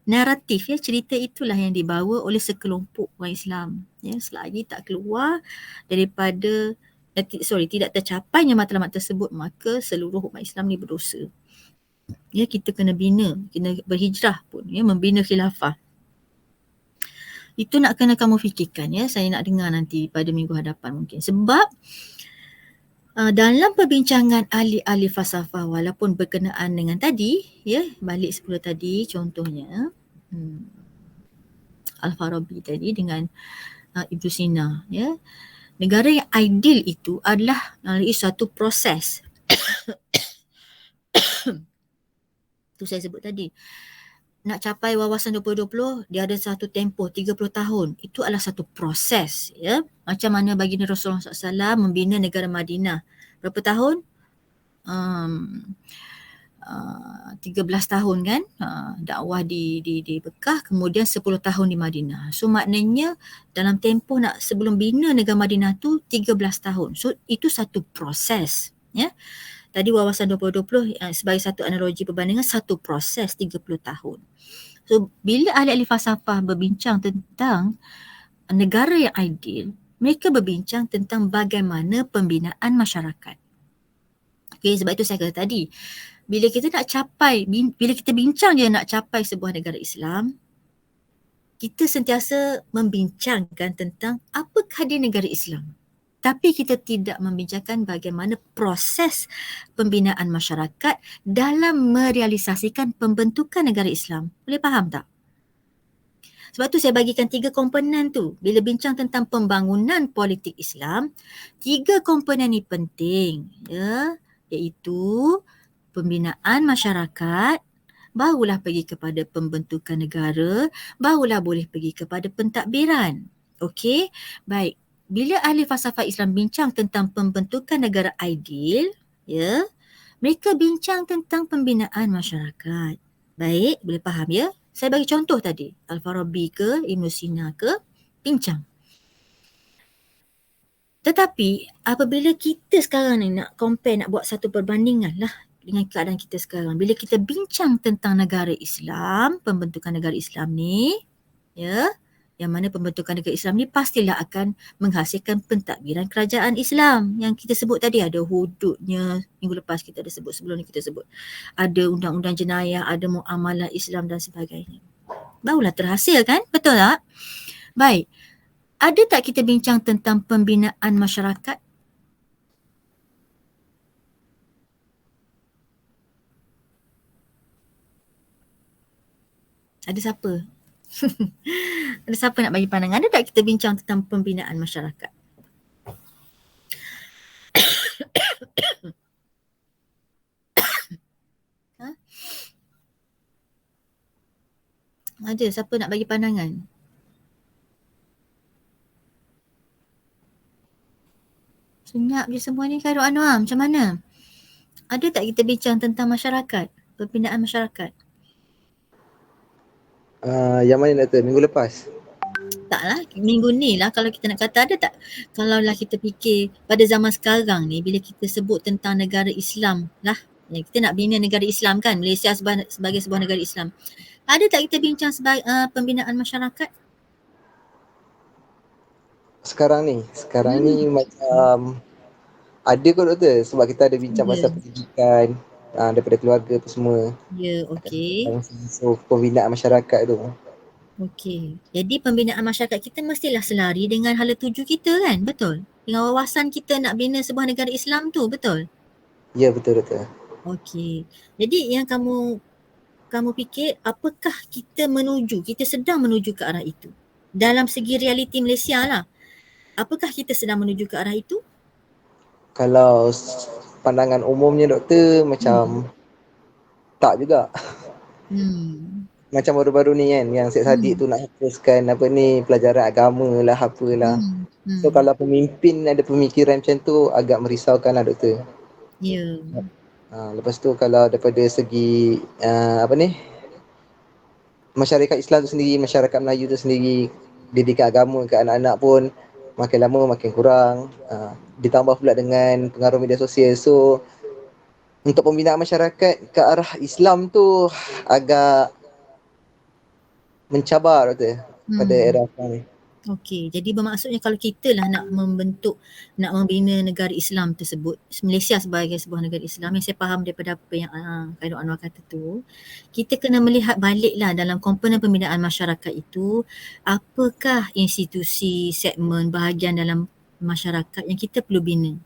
naratif cerita itulah yang dibawa oleh sekelompok orang Islam selagi tak keluar daripada tidak tercapainya matlamat tersebut, maka seluruh umat Islam ni berdosa. Kita kena berhijrah pun membina khilafah. Itu nak kena kamu fikirkan saya nak dengar nanti pada minggu hadapan mungkin. Sebab dalam perbincangan ahli-ahli falsafah, walaupun berkenaan dengan tadi balik semula tadi contohnya Al-Farabi tadi dengan Ibn Sina negara yang ideal itu adalah melalui satu proses. Itu saya sebut tadi, nak capai wawasan 2020 dia ada satu tempoh 30 tahun. Itu adalah satu proses Macam mana baginda Rasulullah SAW membina negara Madinah. Berapa tahun? 13 tahun kan dakwah di Mekah, kemudian 10 tahun di Madinah. So maknanya dalam tempoh nak sebelum bina negara Madinah tu 13 tahun. So itu satu proses, ya. Tadi wawasan 2020 sebagai satu analogi perbandingan, satu proses 30 tahun. So bila ahli-ahli falsafah berbincang tentang negara yang ideal, mereka berbincang tentang bagaimana pembinaan masyarakat. Okay, sebab itu saya kata tadi, bila kita bincang je nak capai sebuah negara Islam, kita sentiasa membincangkan tentang apakah dia negara Islam. Tapi kita tidak membincangkan bagaimana proses pembinaan masyarakat dalam merealisasikan pembentukan negara Islam. Boleh faham tak? Sebab tu saya bagikan 3 komponen tu. Bila bincang tentang pembangunan politik Islam, 3 komponen ni penting, ya, iaitu pembinaan masyarakat, barulah pergi kepada pembentukan negara, barulah boleh pergi kepada pentadbiran. Okey, baik. Bila ahli falsafah Islam bincang tentang pembentukan negara ideal, ya, mereka bincang tentang pembinaan masyarakat. Baik, boleh faham ya? Saya bagi contoh tadi, Al-Farabi ke, Ibn Sina ke, bincang. Tetapi apabila kita sekarang ni nak compare, nak buat satu perbandingan lah dengan keadaan kita sekarang. Bila kita bincang tentang negara Islam, pembentukan negara Islam ni, ya, yang mana pembentukan negara Islam ni pastilah akan menghasilkan pentadbiran kerajaan Islam. Yang kita sebut tadi ada hududnya, minggu lepas kita ada sebut, sebelum ni kita sebut. Ada undang-undang jenayah, ada muamalah Islam dan sebagainya. Barulah terhasil kan? Betul tak? Baik. Ada tak kita bincang tentang pembinaan masyarakat? Ada siapa? Ada siapa nak bagi pandangan? Ada tak kita bincang tentang pembinaan masyarakat? Ha? Ada siapa nak bagi pandangan? Senyap je semua ni, Khairul Anwar. Macam mana? Ada tak kita bincang tentang masyarakat? Pembinaan masyarakat? Yang mana Doktor? Minggu lepas? Taklah, minggu ni lah kalau kita nak kata. Ada tak? Kalau lah kita fikir pada zaman sekarang ni, bila kita sebut tentang negara Islam lah, kita nak bina negara Islam kan, Malaysia sebagai sebuah negara Islam. Ada tak kita bincang sebagai pembinaan masyarakat? Sekarang ni macam ada kot Doktor, sebab kita ada bincang pasal pendidikan daripada keluarga tu semua. Ya, okey. So pembinaan masyarakat tu. Okey. Jadi pembinaan masyarakat kita mestilah selari dengan hala tuju kita kan? Betul? Dengan wawasan kita nak bina sebuah negara Islam tu, betul? Ya, betul Doktor. Okey. Jadi yang kamu fikir, apakah kita sedang menuju ke arah itu? Dalam segi realiti Malaysia lah. Apakah kita sedang menuju ke arah itu? Kalau pandangan umumnya Doktor, macam tak juga. Macam baru-baru ni kan, yang Syed Saddiq tu nak hapuskan pelajaran agama lah, apalah. So kalau pemimpin ada pemikiran macam tu, agak merisaukan lah Doktor. Ya. Lepas tu kalau daripada segi masyarakat Islam tu sendiri, masyarakat Melayu tu sendiri, didikan agama ke anak-anak pun makin lama makin kurang. Ditambah pula dengan pengaruh media sosial. So untuk pembinaan masyarakat ke arah Islam tu agak mencabar Doktor pada era sekarang ni. Okey, jadi bermaksudnya kalau kita lah nak membina negara Islam tersebut, Malaysia sebagai sebuah negara Islam, yang saya faham daripada apa yang Khairul Anwar kata tu, kita kena melihat baliklah dalam komponen pembinaan masyarakat itu, apakah institusi, segmen, bahagian dalam masyarakat yang kita perlu bina.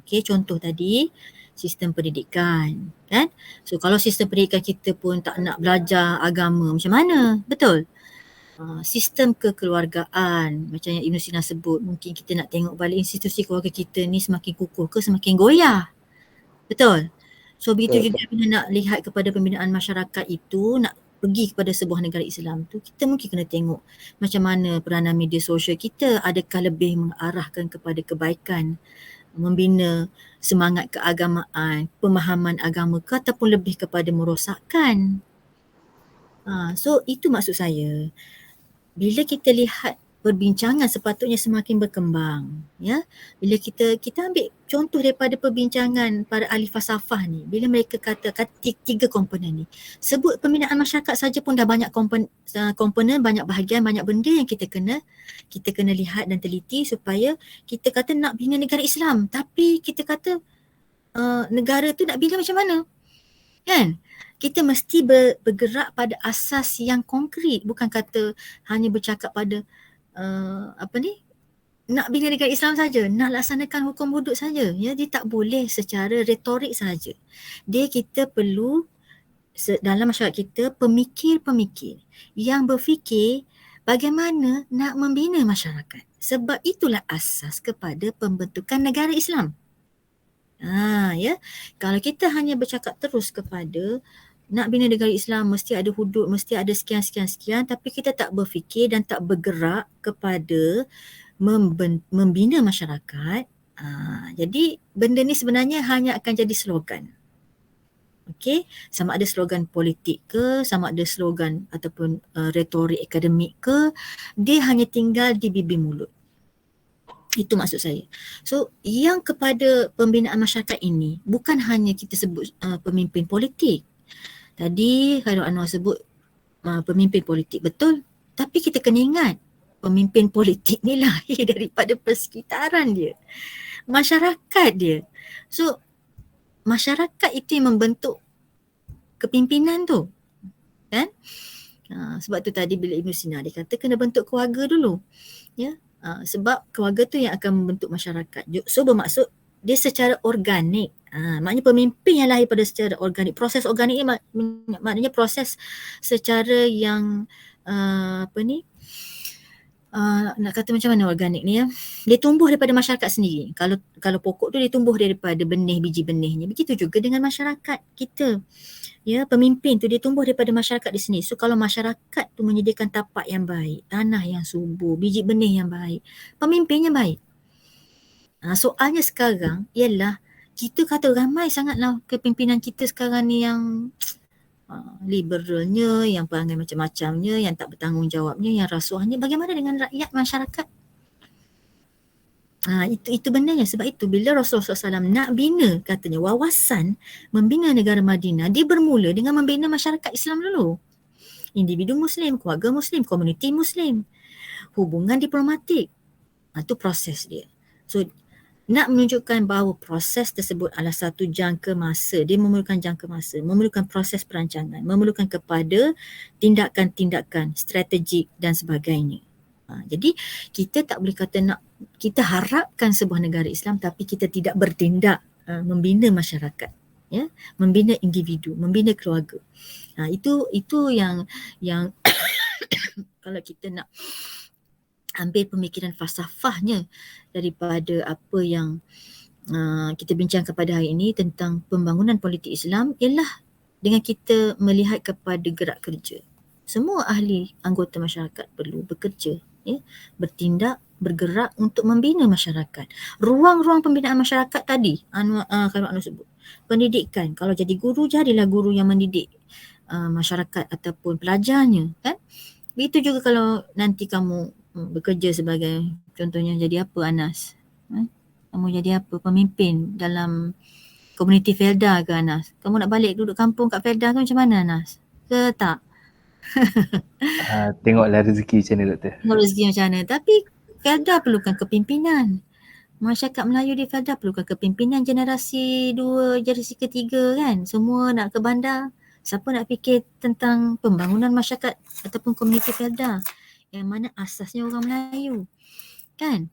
Okey, contoh tadi, sistem pendidikan, kan? So kalau sistem pendidikan kita pun tak nak belajar agama, macam mana? Betul? Sistem kekeluargaan, macam yang Ibn Sina sebut, mungkin kita nak tengok balik institusi keluarga kita ni semakin kukuh ke semakin goyah. Betul? So begitu juga bila nak lihat kepada pembinaan masyarakat itu, nak pergi kepada sebuah negara Islam tu, kita mungkin kena tengok macam mana peranan media sosial kita, adakah lebih mengarahkan kepada kebaikan membina semangat keagamaan, pemahaman agama ke ataupun lebih kepada merosakkan. So itu maksud saya. Bila kita lihat perbincangan sepatutnya semakin berkembang, ya. Bila kita ambil contoh daripada perbincangan para ahli falsafah ni, bila mereka kata tiga komponen ni, sebut pembinaan masyarakat saja pun dah banyak komponen, banyak bahagian, banyak benda yang kita kena lihat dan teliti supaya kita kata nak bina negara Islam, tapi kita kata negara tu nak bina macam mana, kan? Kita mesti bergerak pada asas yang konkret, bukan kata hanya bercakap pada nak bina negara Islam saja, nak laksanakan hukum hudud saja. Ya, dia tak boleh secara retorik saja. Kita perlu dalam masyarakat kita pemikir-pemikir yang berfikir bagaimana nak membina masyarakat. Sebab itulah asas kepada pembentukan negara Islam. Ya, kalau kita hanya bercakap terus kepada nak bina negara Islam mesti ada hudud, mesti ada sekian, tapi kita tak berfikir dan tak bergerak kepada membina masyarakat. Jadi benda ni sebenarnya hanya akan jadi slogan. Okey, sama ada slogan politik ke, sama ada slogan ataupun retorik akademik ke, dia hanya tinggal di bibir mulut. Itu maksud saya. So, yang kepada pembinaan masyarakat ini bukan hanya kita sebut pemimpin politik. Tadi Khairul Anwar sebut pemimpin politik, betul. Tapi kita kena ingat, pemimpin politik ni lahir daripada persekitaran dia, masyarakat dia. So, masyarakat itu yang membentuk kepimpinan tu, kan? Sebab tu tadi bila Ibn Sina dia kata kena bentuk keluarga dulu, ya. Sebab keluarga tu yang akan membentuk masyarakat. So bermaksud dia secara organik. Maknanya pemimpin yang lahir pada secara organik. Proses organik ni maknanya proses secara yang nak kata macam mana organik ni, ya. Dia tumbuh daripada masyarakat sendiri. Kalau pokok tu dia tumbuh daripada benih, biji benihnya. Begitu juga dengan masyarakat kita. Ya, pemimpin tu dia tumbuh daripada masyarakat di sini. So kalau masyarakat tu menyediakan tapak yang baik, tanah yang subur, biji benih yang baik, pemimpinnya baik. Soalnya sekarang ialah kita kata ramai sangatlah kepimpinan kita sekarang ni yang liberalnya, yang perangai macam-macamnya, yang tak bertanggungjawabnya, yang rasuahnya. Bagaimana dengan rakyat masyarakat? Itu bendanya. Sebab itu bila Rasulullah SAW nak bina, katanya wawasan membina negara Madinah, dia bermula dengan membina masyarakat Islam dulu. Individu Muslim, keluarga Muslim, komuniti Muslim, hubungan diplomatik. Itu proses dia. So nak menunjukkan bahawa proses tersebut adalah satu jangka masa. Dia memerlukan jangka masa, memerlukan proses perancangan, memerlukan kepada tindakan-tindakan strategik dan sebagainya. Jadi kita tak boleh kata kita harapkan sebuah negara Islam tapi kita tidak bertindak membina masyarakat, ya, membina individu, membina keluarga. Itu yang kalau kita nak ambil pemikiran falsafahnya daripada apa yang kita bincangkan pada hari ini tentang pembangunan politik Islam, ialah dengan kita melihat kepada gerak kerja. Semua ahli anggota masyarakat perlu bekerja, ya, bertindak, bergerak untuk membina masyarakat. Ruang-ruang pembinaan masyarakat tadi Khairul Anwar sebut. Pendidikan, kalau jadi guru, jadilah guru yang mendidik masyarakat ataupun pelajarnya, kan? Begitu juga kalau nanti kamu bekerja sebagai, contohnya jadi apa Anas? Kamu jadi apa? Pemimpin dalam komuniti Felda ke Anas? Kamu nak balik duduk kampung kat Felda ke macam mana Anas? Ke tak? Tengoklah rezeki macam mana Doktor. Tengok rezeki macam mana. Tapi Felda perlukan kepimpinan. Masyarakat Melayu di Felda perlukan kepimpinan generasi 2, generasi ketiga, kan. Semua nak ke bandar. Siapa nak fikir tentang pembangunan masyarakat ataupun komuniti Felda yang mana asasnya orang Melayu, kan.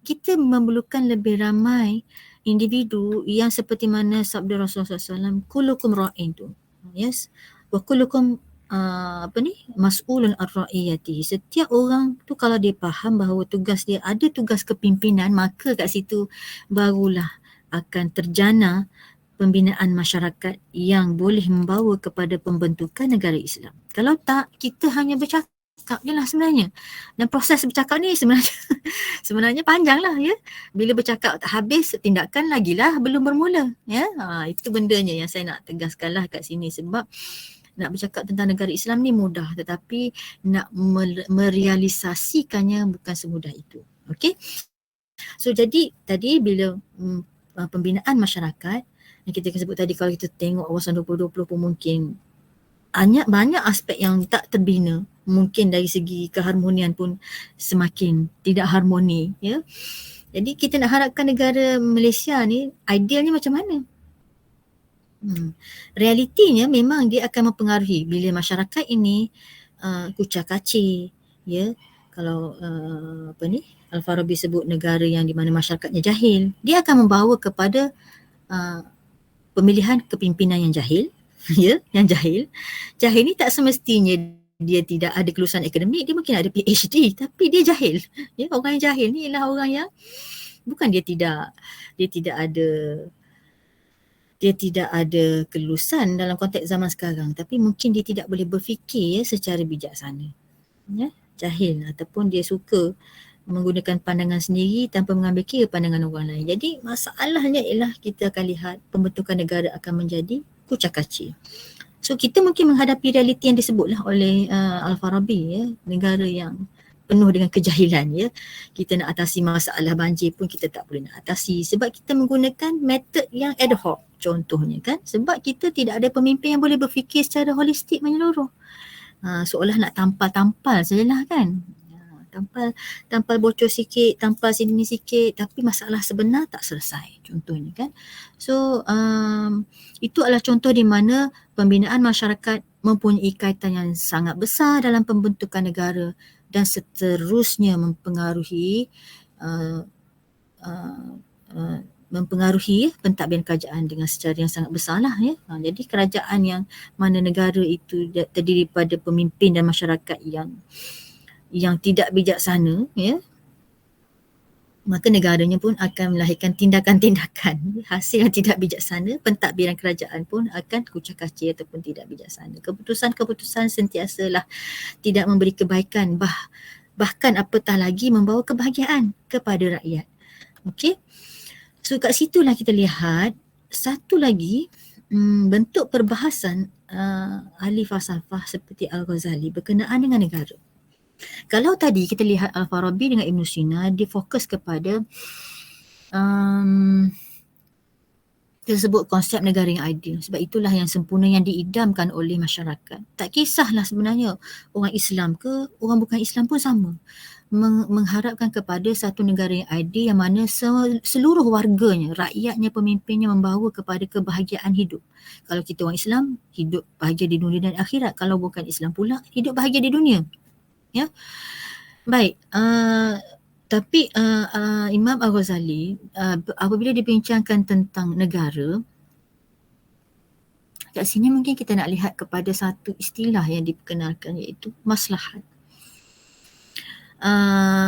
Kita memerlukan lebih ramai individu yang seperti mana sabda Rasulullah SAW, kullukum ra'in tu. Yes. Wa kullukum mas'ulun ar-ra'iyati. Setiap orang tu kalau dia faham bahawa tugas dia ada tugas kepimpinan, maka kat situ barulah akan terjana pembinaan masyarakat yang boleh membawa kepada pembentukan negara Islam. Kalau tak, kita hanya bercakap bercakap je lah sebenarnya. Dan proses bercakap ni sebenarnya panjang lah ya. Bila bercakap tak habis, tindakan lagilah belum bermula ya. Itu bendanya yang saya nak tegaskan lah kat sini, sebab nak bercakap tentang negara Islam ni mudah, tetapi nak merealisasikannya bukan semudah itu. Okey. So jadi tadi bila pembinaan masyarakat yang kita sebut tadi, kalau kita tengok Awasan 2020 pun mungkin banyak aspek yang tak terbina. Mungkin dari segi keharmonian pun semakin tidak harmoni ya. Jadi kita nak harapkan negara Malaysia ni idealnya macam mana? Realitinya memang dia akan mempengaruhi bila masyarakat ini kucak kacir ya. Kalau Al-Farabi sebut negara yang di mana masyarakatnya jahil, dia akan membawa kepada pemilihan kepimpinan yang jahil ya, yang jahil. Jahil ni tak semestinya dia tidak ada kelulusan akademik, dia mungkin ada PhD tapi dia jahil. Ya, orang yang jahil ni ialah orang yang bukan dia tidak ada kelulusan dalam konteks zaman sekarang, tapi mungkin dia tidak boleh berfikir secara bijaksana. Ya, jahil ataupun dia suka menggunakan pandangan sendiri tanpa mengambil kira pandangan orang lain. Jadi masalahnya ialah kita akan lihat pembentukan negara akan menjadi kucak-kacir. So kita mungkin menghadapi realiti yang disebutlah oleh Al-Farabi ya, negara yang penuh dengan kejahilan ya. Kita nak atasi masalah banjir pun kita tak boleh nak atasi sebab kita menggunakan metod yang ad hoc contohnya kan, sebab kita tidak ada pemimpin yang boleh berfikir secara holistik menyeluruh. Seolah nak tampal sajalah kan. Tampal bocor sikit, tampal sini sikit, tapi masalah sebenar tak selesai contohnya kan. So itu adalah contoh di mana pembinaan masyarakat mempunyai kaitan yang sangat besar dalam pembentukan negara dan seterusnya mempengaruhi pentadbiran kerajaan dengan secara yang sangat besar lah ya. Jadi kerajaan yang mana negara itu terdiri pada pemimpin dan masyarakat yang tidak bijaksana ya, maka negaranya pun akan melahirkan tindakan-tindakan hasil yang tidak bijaksana. Pentadbiran kerajaan pun akan kucak-kacir ataupun tidak bijaksana. Keputusan-keputusan sentiasalah tidak memberi kebaikan, bahkan apatah lagi membawa kebahagiaan kepada rakyat. Okey. So kat situlah kita lihat satu lagi bentuk perbahasan ahli falsafah seperti Al-Ghazali berkenaan dengan negara. Kalau tadi kita lihat Al-Farabi dengan Ibn Sina, dia fokus kepada kita sebut konsep negara yang ideal, sebab itulah yang sempurna yang diidamkan oleh masyarakat. Tak kisahlah sebenarnya orang Islam ke orang bukan Islam pun sama, mengharapkan kepada satu negara yang ideal yang mana seluruh warganya, rakyatnya, pemimpinnya membawa kepada kebahagiaan hidup. Kalau kita orang Islam, hidup bahagia di dunia dan akhirat. Kalau bukan Islam pula, hidup bahagia di dunia. Ya, baik. Tapi Imam Al-Ghazali apabila dibincangkan tentang negara, kat sini mungkin kita nak lihat kepada satu istilah yang diperkenalkan, iaitu maslahat.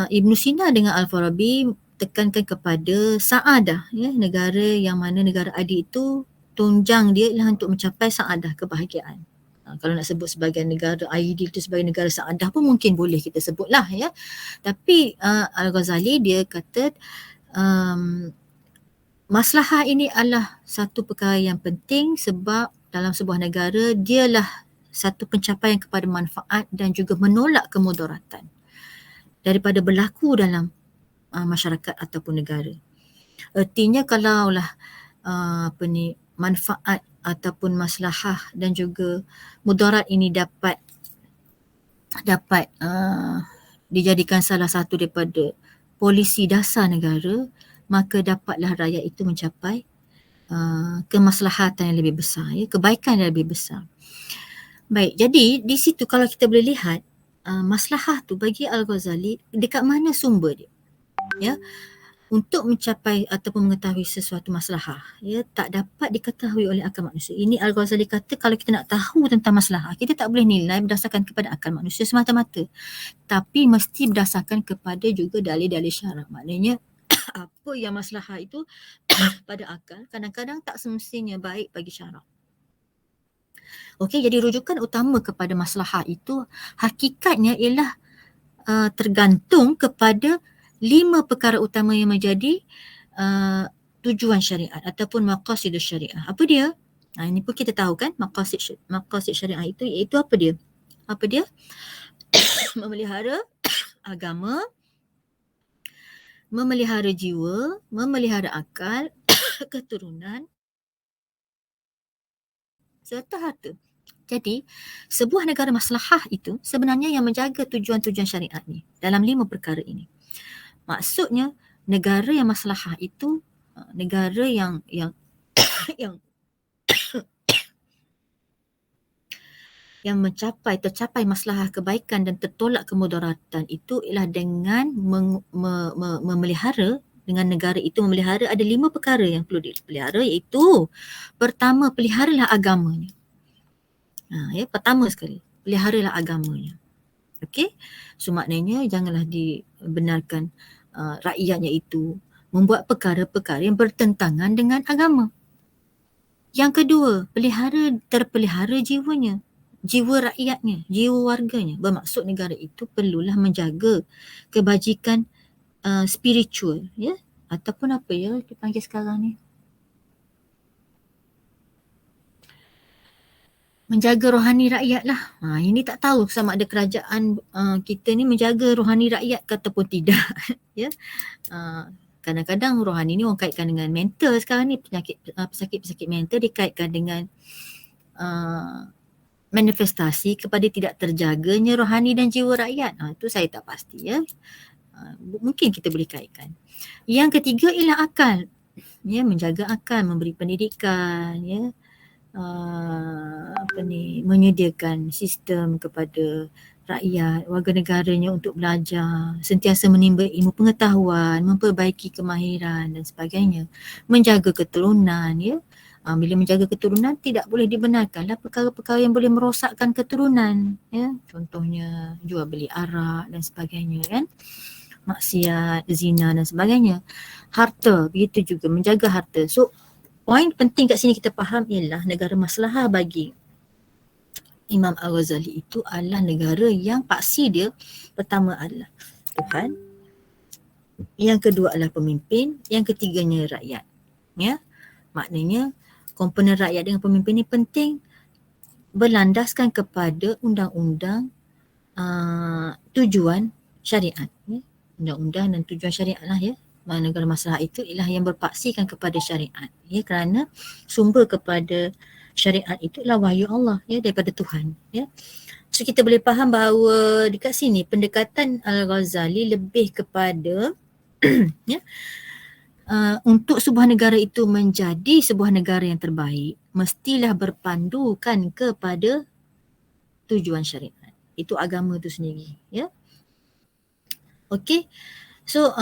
Ibn Sina dengan Al-Farabi tekankan kepada sa'adah ya, negara yang mana negara adil itu tunjang dia ialah untuk mencapai sa'adah, kebahagiaan. Kalau nak sebut sebagai negara ideal itu sebagai negara sa'adah pun mungkin boleh kita sebutlah ya. Tapi Al-Ghazali dia kata maslahah ini adalah satu perkara yang penting sebab dalam sebuah negara dialah satu pencapaian kepada manfaat dan juga menolak kemudaratan daripada berlaku dalam masyarakat ataupun negara. Artinya kalaulah manfaat ataupun maslahah dan juga mudarat ini dapat dijadikan salah satu daripada polisi dasar negara, maka dapatlah rakyat itu mencapai kemaslahatan yang lebih besar, ya, kebaikan yang lebih besar. Baik, jadi di situ kalau kita boleh lihat maslahah tu bagi Al-Ghazali dekat mana sumber dia, ya. Untuk mencapai ataupun mengetahui sesuatu maslahah, ya, tak dapat diketahui oleh akal manusia. Ini Al-Ghazali kata kalau kita nak tahu tentang maslahah, kita tak boleh nilai berdasarkan kepada akal manusia semata-mata, tapi mesti berdasarkan kepada juga dalil-dalil syarak. Maknanya apa yang maslahah itu pada akal kadang-kadang tak semestinya baik bagi syarak. Okey, jadi rujukan utama kepada maslahah itu hakikatnya ialah tergantung kepada 5 perkara utama yang menjadi tujuan syariat ataupun maqasid syariah. Apa dia? Ini pun kita tahu kan, maqasid syariah itu iaitu apa dia? Apa dia? Memelihara agama, memelihara jiwa, memelihara akal, keturunan serta harta. Jadi, sebuah negara maslahah itu sebenarnya yang menjaga tujuan-tujuan syariat ni dalam 5 perkara ini. Maksudnya, negara yang maslahah itu negara yang yang tercapai maslahah kebaikan dan tertolak kemudaratan itu ialah dengan memelihara, dengan negara itu memelihara ada 5 perkara yang perlu dipelihara, iaitu pertama, peliharalah agamanya. Pertama sekali, peliharalah agamanya. Okey? So maknanya janganlah dibenarkan rakyatnya itu membuat perkara-perkara yang bertentangan dengan agama. Yang kedua, terpelihara jiwanya, jiwa rakyatnya, jiwa warganya. Bermaksud negara itu perlulah menjaga kebajikan spiritual, ya, ataupun apa ya kita panggil sekarang ni, menjaga rohani rakyat lah. Ini tak tahu sama ada kerajaan kita ni menjaga rohani rakyat ke ataupun tidak. Ya. Kadang-kadang rohani ni orang kaitkan dengan mental sekarang ni, pesakit-pesakit mental dikaitkan dengan manifestasi kepada tidak terjaganya rohani dan jiwa rakyat. Itu saya tak pasti, ya. Mungkin kita boleh kaitkan. Yang ketiga ialah akal. Ya, menjaga akal, memberi pendidikan, ya. Menyediakan sistem kepada rakyat, warga negaranya untuk belajar, sentiasa menimba ilmu pengetahuan, memperbaiki kemahiran dan sebagainya. Menjaga keturunan, ya. Bila menjaga keturunan tidak boleh dibenarkanlah perkara-perkara yang boleh merosakkan keturunan, ya. Contohnya jual beli arak dan sebagainya, kan. Maksiat, zina dan sebagainya. Harta, begitu juga menjaga harta. So poin penting kat sini kita faham ialah negara maslahah bagi Imam Al-Ghazali itu adalah negara yang paksi dia pertama adalah Tuhan, yang kedua adalah pemimpin, yang ketiganya rakyat. Ya, maknanya komponen rakyat dengan pemimpin ni penting, berlandaskan kepada undang-undang tujuan syariat. Ya. Undang-undang dan tujuan syariat lah, ya. Negara maslahah itu ialah yang berpaksikan kepada syariat, ya, kerana sumber kepada syariat itu adalah wahyu Allah, ya, daripada Tuhan, ya. So kita boleh faham bahawa dekat sini pendekatan Al-Ghazali lebih kepada ya, untuk sebuah negara itu menjadi sebuah negara yang terbaik, mestilah berpandukan kepada tujuan syariat. Itu agama itu sendiri, ya. Okey. So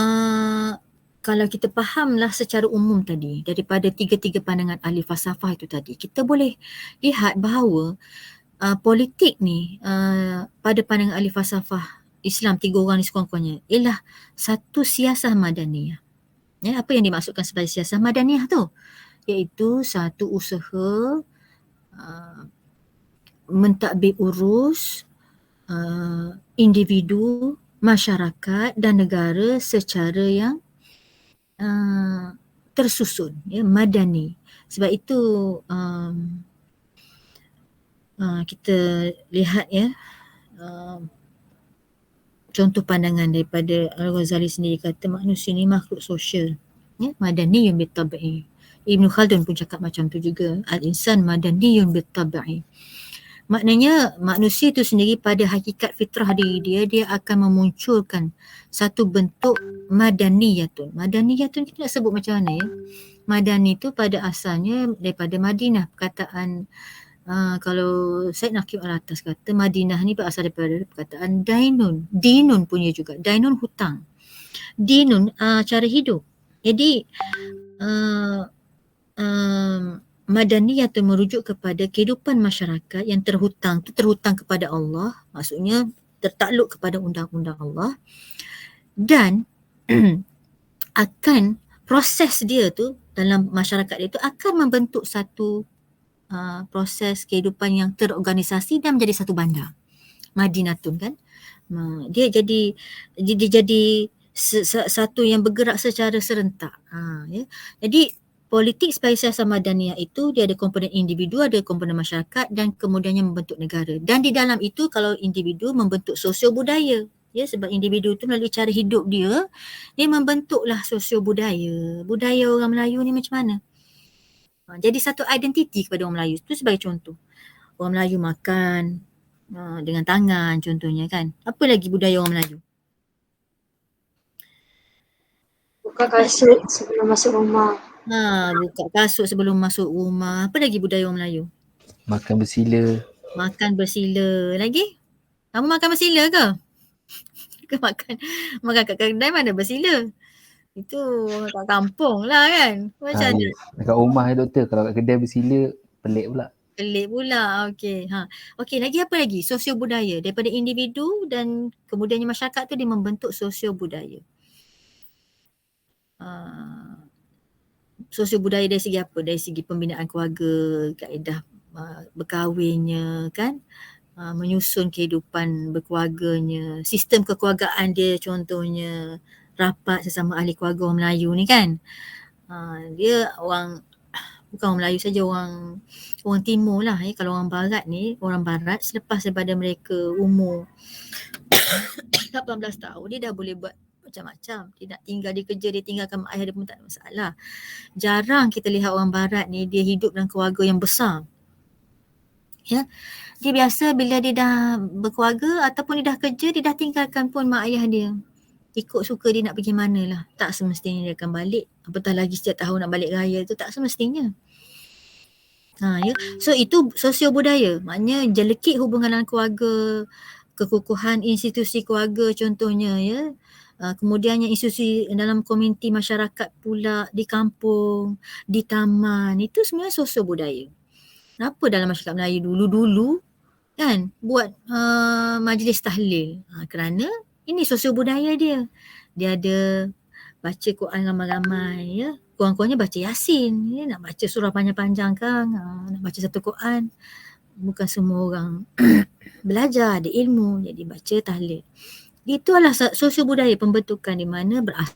kalau kita fahamlah secara umum tadi daripada tiga-tiga pandangan ahli falsafah itu tadi, kita boleh lihat bahawa politik ni pada pandangan ahli falsafah Islam, 3 orang ni sekurang-kurangnya, ialah satu siasah madaniyah. Ya, apa yang dimaksudkan sebagai siasah madaniyah tu? Iaitu satu usaha mentadbir urus individu, masyarakat dan negara secara yang tersusun, ya, madani. Sebab itu kita lihat, ya, contoh pandangan daripada Al-Ghazali sendiri, kata manusia ni makhluk sosial, ya, madaniyun bitabi'i. Ibn Khaldun pun cakap macam tu juga, al-insan madaniyun bitabi'i. Maknanya manusia itu sendiri pada hakikat fitrah diri dia akan memunculkan satu bentuk madaniyatun. Madaniyatun kita nak sebut macam mana, ya? Madani itu pada asalnya daripada Madinah. Perkataan kalau Syed Naqib Al-Atas kata Madinah ni berasal daripada perkataan dainun. Dinun punya juga. Dainun hutang. Dinun cara hidup. Jadi madaniyah itu merujuk kepada kehidupan masyarakat yang terhutang kepada Allah, maksudnya tertakluk kepada undang-undang Allah, dan akan proses dia tu dalam masyarakat dia tu akan membentuk satu proses kehidupan yang terorganisasi dan menjadi satu bandar. Madinatun kan. Dia jadi satu yang bergerak secara serentak. Ya. Jadi politik sebagai siasat madaniyah itu dia ada komponen individu, ada komponen masyarakat dan kemudiannya membentuk negara. Dan di dalam itu kalau individu membentuk sosio budaya. Ya, sebab individu itu melalui cara hidup dia membentuklah sosio budaya. Budaya orang Melayu ni macam mana? Jadi satu identiti kepada orang Melayu. Itu sebagai contoh. Orang Melayu makan dengan tangan contohnya kan. Apa lagi budaya orang Melayu? Buka kasut sebelum masuk rumah. Buka kasut sebelum masuk rumah. Apa lagi budaya orang Melayu? Makan bersila. Makan bersila. Lagi? Kamu makan bersila ke? Ke makan kat kedai mana bersila? Itu kat kampung lah kan. Macam mana? Dekat rumah doktor, kalau kat kedai bersila pelik pula. Pelik pula. Okey. Okey, lagi apa lagi? Sosio budaya. Daripada individu dan kemudiannya masyarakat tu dia membentuk sosio budaya. Sosio budaya dari segi apa? Dari segi pembinaan keluarga, kaedah berkahwinnya kan, menyusun kehidupan berkeluarganya, sistem kekeluargaan dia contohnya rapat sesama ahli keluarga orang Melayu ni kan. Dia bukan orang Melayu saja, orang timur lah. Kalau orang barat ni, orang barat selepas daripada mereka umur 18 tahun dia dah boleh buat macam-macam. Dia nak tinggal, dia kerja, dia tinggalkan mak ayah dia pun tak ada masalah. Jarang kita lihat orang barat ni dia hidup dalam keluarga yang besar. Ya. Dia biasa bila dia dah berkeluarga ataupun dia dah kerja, dia dah tinggalkan pun mak ayah dia. Ikut suka dia nak pergi mana lah. Tak semestinya dia akan balik. Apatah lagi setiap tahun nak balik raya tu, tak semestinya. Ya. So itu sosio budaya. Maknanya jelekit hubungan dalam keluarga, kekukuhan institusi keluarga contohnya ya. Kemudiannya institusi dalam komuniti masyarakat pula, di kampung, di taman, itu sebenarnya sosio budaya. Kenapa dalam masyarakat Melayu dulu-dulu kan buat majlis tahlil? Kerana ini sosio budaya dia. Dia ada baca Quran ramai-ramai ya. Kurang-kurangnya baca Yasin ya. Nak baca surah panjang-panjang kan, nak baca satu Quran. Bukan semua orang belajar, ada ilmu, jadi baca tahlil. Itu adalah sosio budaya pembentukan di mana berasal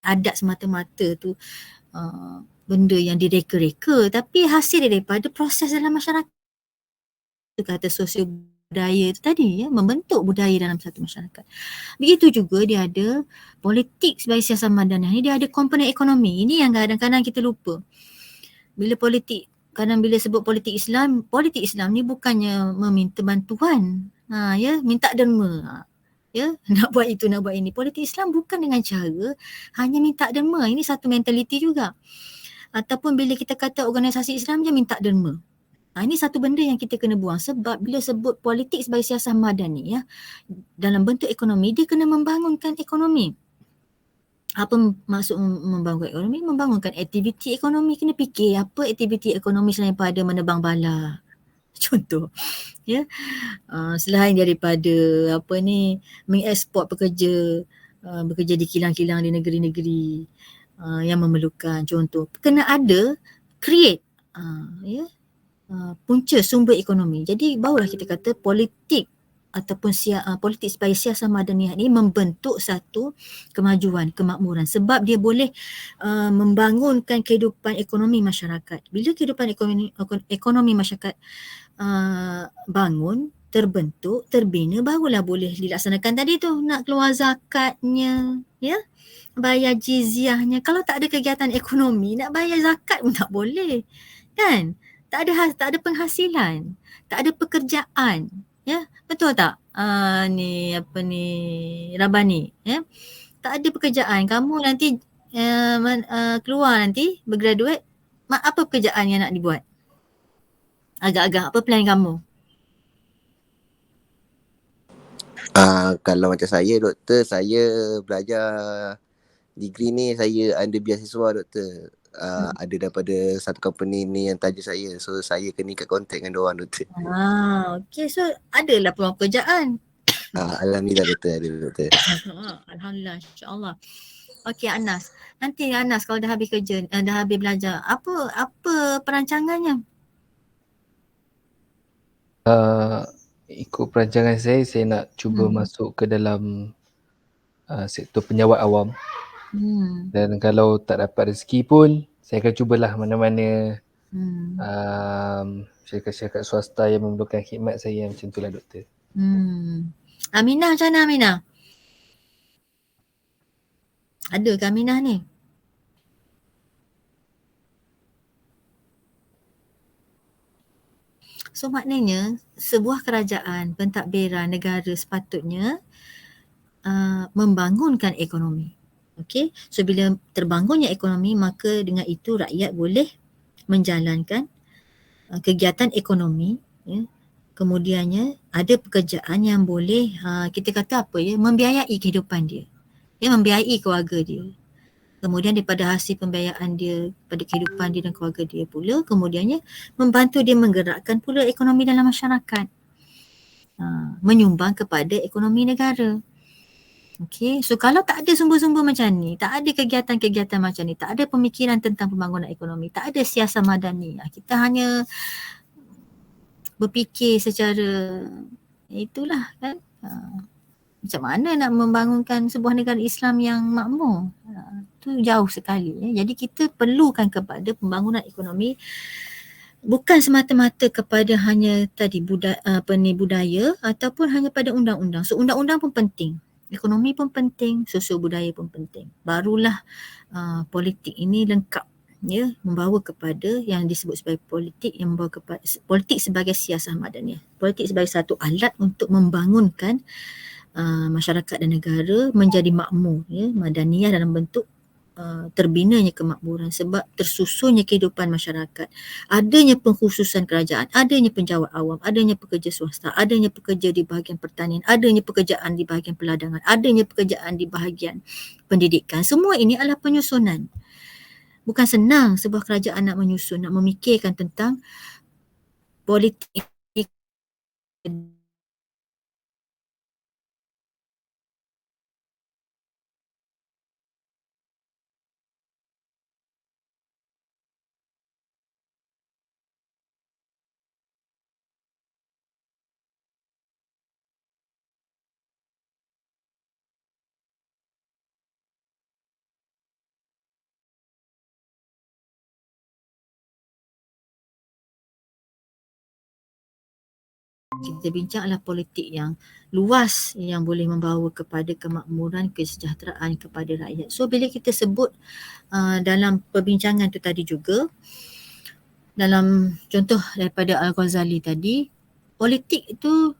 adat semata-mata tu benda yang direka-reka, tapi hasil daripada proses dalam masyarakat. Itu kata sosio budaya itu tadi ya, membentuk budaya dalam satu masyarakat. Begitu juga dia ada politik sebagai siasat madaniyah ni, dia ada komponen ekonomi. Ini yang kadang-kadang kita lupa. Bila sebut politik Islam ni bukannya meminta bantuan. Minta derma. Ya, nak buat itu, nak buat ini. Politik Islam bukan dengan cara hanya minta derma. Ini satu mentaliti juga. Ataupun bila kita kata organisasi Islam je minta derma. Ini satu benda yang kita kena buang, sebab bila sebut politik sebagai siasat madani ya, dalam bentuk ekonomi, dia kena membangunkan ekonomi. Apa maksud membangunkan ekonomi? Membangunkan aktiviti ekonomi. Kena fikir apa aktiviti ekonomi selain pada menebang bala. Contoh ya, selain daripada mengeksport pekerja, bekerja di kilang-kilang di negeri-negeri yang memerlukan, contoh kena ada create punca sumber ekonomi. Jadi barulah kita kata politik ataupun politik sebagai siasat madaniyah ni membentuk satu kemajuan, kemakmuran, sebab dia boleh membangunkan kehidupan ekonomi masyarakat. Bila kehidupan ekonomi masyarakat bangun, terbentuk, terbina, barulah boleh dilaksanakan tadi tu, nak keluar zakatnya ya, bayar jizyahnya. Kalau tak ada kegiatan ekonomi, nak bayar zakat pun tak boleh kan. Tak ada penghasilan, tak ada pekerjaan, ya, betul tak? Rabani, ya, tak ada pekerjaan. Kamu nanti keluar nanti bergraduate, apa pekerjaan yang nak dibuat? Agak-agak apa plan kamu? Kalau macam saya doktor, saya belajar degree ni saya under beasiswa doktor. ada daripada satu company ni yang taja saya. So saya kena ikat kontak dengan diorang doktor. Okay, so adalah peluang pekerjaan. Alhamdulillah doktor, ada doktor. Alhamdulillah, insyaAllah. Okay Anas, nanti Anas kalau dah habis kerja, dah habis belajar, apa perancangannya? Ikut perancangan saya nak cuba masuk ke dalam sektor penyawat awam. Dan kalau tak dapat rezeki pun, saya akan cubalah mana-mana syarikat-syarikat swasta yang memerlukan khidmat saya, macam itulah doktor. Aminah macam mana Aminah? Ada ke Aminah ni? So maknanya sebuah kerajaan, pentadbiran negara sepatutnya membangunkan ekonomi. Okay, so bila terbangunnya ekonomi, maka dengan itu rakyat boleh menjalankan kegiatan ekonomi, ya. Kemudiannya ada pekerjaan yang boleh kita kata apa ya, membiayai kehidupan dia, ya, membiayai keluarga dia. Kemudian daripada hasil pembiayaan dia pada kehidupan dia dan keluarga dia pula, kemudiannya membantu dia menggerakkan pula ekonomi dalam masyarakat, menyumbang kepada ekonomi negara. Okay, so kalau tak ada sumber-sumber macam ni, tak ada kegiatan-kegiatan macam ni, tak ada pemikiran tentang pembangunan ekonomi, tak ada siasat madani, kita hanya berfikir secara itulah kan, macam mana nak membangunkan sebuah negara Islam yang makmur, tu jauh sekali, ya. Jadi kita perlukan kepada pembangunan ekonomi bukan semata-mata kepada hanya tadi budaya ataupun hanya pada undang-undang. So undang-undang pun penting, ekonomi pun penting, sosio budaya pun penting. Barulah politik ini lengkap, ya, membawa kepada yang disebut sebagai politik, yang membawa kepada politik sebagai siasah madaniyah. Politik sebagai satu alat untuk membangunkan masyarakat dan negara menjadi makmur, ya, madaniyah dalam bentuk terbinanya kemakmuran sebab tersusunnya kehidupan masyarakat, adanya pengkhususan kerajaan, adanya penjawat awam, adanya pekerja swasta, adanya pekerja di bahagian pertanian, adanya pekerjaan di bahagian peladangan, adanya pekerjaan di bahagian pendidikan. Semua ini adalah penyusunan. Bukan senang sebuah kerajaan nak menyusun, nak memikirkan tentang politik kita bincang adalah politik yang luas yang boleh membawa kepada kemakmuran, kesejahteraan kepada rakyat. So bila kita sebut dalam perbincangan tu tadi juga, dalam contoh daripada Al-Ghazali tadi, politik itu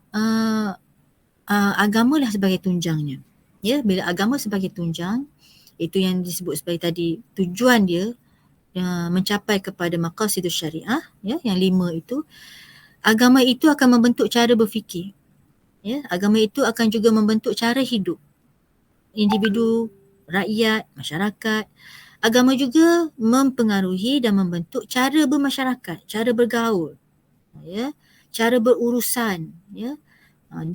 agamalah sebagai tunjangnya. Ya, bila agama sebagai tunjang, itu yang disebut sebagai tadi tujuan dia mencapai kepada maqasidus syariah, ya, yang 5 itu. Agama itu akan membentuk cara berfikir, ya. Agama itu akan juga membentuk cara hidup individu, rakyat, masyarakat. Agama juga mempengaruhi dan membentuk cara bermasyarakat, cara bergaul, ya, cara berurusan, ya,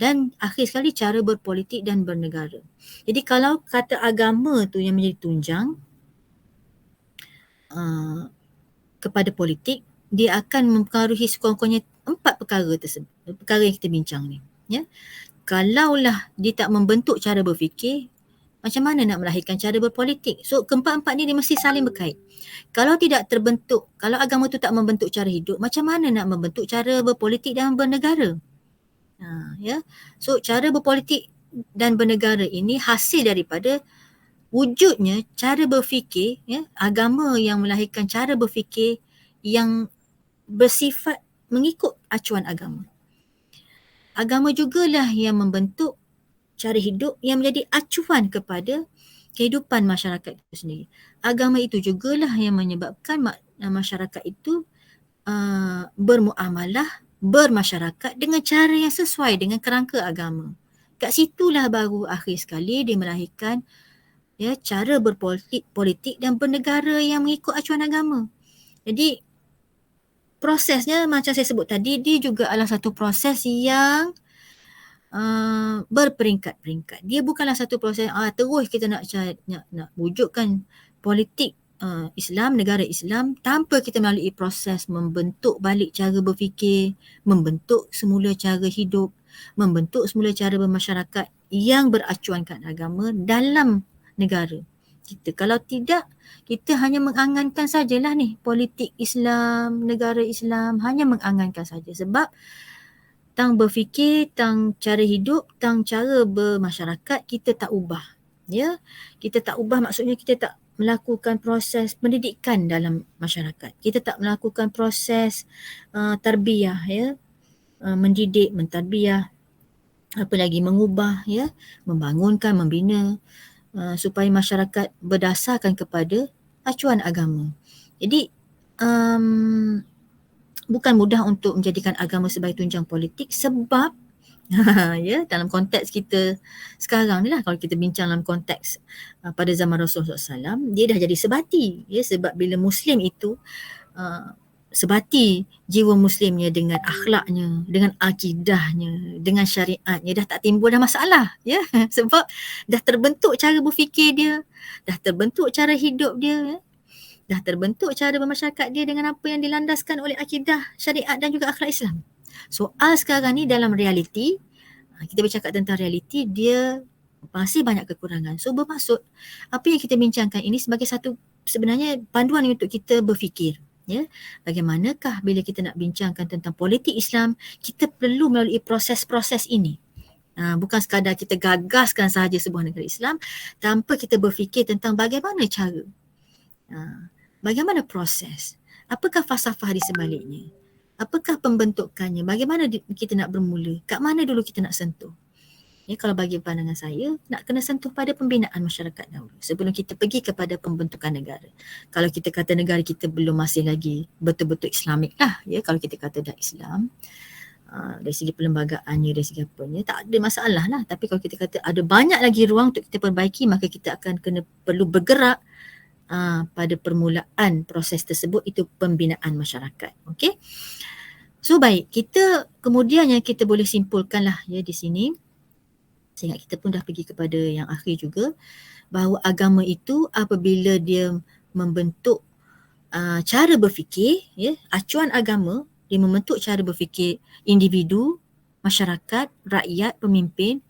dan akhir sekali cara berpolitik dan bernegara. Jadi kalau kata agama tu yang menjadi tunjang kepada politik, dia akan mempengaruhi sekurang-kurangnya 4 perkara tersebut, perkara yang kita bincang ni, ya. Kalaulah dia tak membentuk cara berfikir, macam mana nak melahirkan cara berpolitik? So keempat-empat ni dia mesti saling berkait. Kalau tidak terbentuk, kalau agama tu tak membentuk cara hidup, macam mana nak membentuk cara berpolitik dan bernegara? Ya. So cara berpolitik dan bernegara ini hasil daripada wujudnya cara berfikir, ya, agama yang melahirkan cara berfikir yang bersifat mengikut acuan agama. Agama jugalah yang membentuk cara hidup yang menjadi acuan kepada kehidupan masyarakat itu sendiri. Agama itu jugalah yang menyebabkan masyarakat itu bermuamalah, bermasyarakat dengan cara yang sesuai dengan kerangka agama. Kat situlah baru akhir sekali dia melahirkan ya, cara berpolitik dan bernegara yang mengikut acuan agama. Jadi prosesnya macam saya sebut tadi, dia juga adalah satu proses yang berperingkat-peringkat. Dia bukanlah satu proses terus kita nak wujudkan politik Islam, negara Islam tanpa kita melalui proses membentuk balik cara berfikir, membentuk semula cara hidup, membentuk semula cara bermasyarakat yang beracuankan agama dalam negara kita. Kalau tidak, kita hanya mengangankan sajalah ni politik Islam, negara Islam, hanya mengangankan saja. Sebab tang berfikir, tang cara hidup, tang cara bermasyarakat kita tak ubah. Ya, kita tak ubah maksudnya kita tak melakukan proses pendidikan dalam masyarakat. Kita tak melakukan proses tarbiyah, ya, mendidik, mentarbiyah, apa lagi mengubah, ya, membangunkan, membina supaya masyarakat berdasarkan kepada acuan agama. Jadi bukan mudah untuk menjadikan agama sebagai tunjang politik sebab ya, dalam konteks kita sekarang ni lah, kalau kita bincang dalam konteks pada zaman Rasulullah SAW, dia dah jadi sebati, ya, sebab bila Muslim itu sebati jiwa Muslimnya dengan akhlaknya, dengan akidahnya, dengan syariatnya, dah tak timbul dah masalah, ya, sebab dah terbentuk cara berfikir dia, dah terbentuk cara hidup dia, ya. Dah terbentuk cara bermasyarakat dia dengan apa yang dilandaskan oleh akidah, syariat dan juga akhlak Islam. Soal sekarang ni dalam realiti, kita bercakap tentang realiti, dia masih banyak kekurangan. So bermaksud apa yang kita bincangkan ini sebagai satu sebenarnya panduan untuk kita berfikir. Ya, bagaimanakah bila kita nak bincangkan tentang politik Islam, kita perlu melalui proses-proses ini. Bukan sekadar kita gagaskan sahaja sebuah negara Islam tanpa kita berfikir tentang bagaimana cara. Bagaimana proses? Apakah falsafah di sebaliknya? Apakah pembentukannya? Bagaimana kita nak bermula? Kat mana dulu kita nak sentuh? Ya, kalau bagi pandangan saya, nak kena sentuh pada pembinaan masyarakat dahulu sebelum kita pergi kepada pembentukan negara. Kalau kita kata negara kita belum masih lagi betul-betul Islamik lah, ya, kalau kita kata dah Islam, dari segi perlembagaannya, dari segi apanya, tak ada masalah lah. Tapi kalau kita kata ada banyak lagi ruang untuk kita perbaiki, maka kita akan perlu bergerak pada permulaan proses tersebut, itu pembinaan masyarakat. Okey. So baik, kita kemudian yang kita boleh simpulkan lah, ya, di sini. Saya ingat kita pun dah pergi kepada yang akhir juga, bahawa agama itu apabila dia membentuk cara berfikir, ya, acuan agama, dia membentuk cara berfikir individu, masyarakat, rakyat, pemimpin,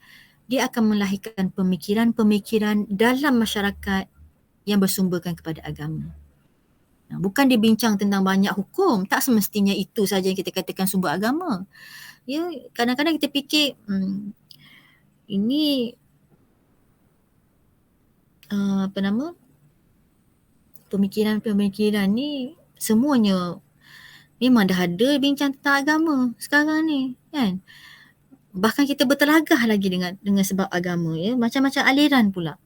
dia akan melahirkan pemikiran-pemikiran dalam masyarakat yang bersumberkan kepada agama. Bukan dibincang tentang banyak hukum, tak semestinya itu saja yang kita katakan sumber agama. Ya, kadang-kadang kita fikir ini pemikiran-pemikiran ni semuanya memang dah ada bincang tentang agama sekarang ni, kan. Bahkan kita bertelagah lagi dengan sebab agama, ya, macam-macam aliran pula.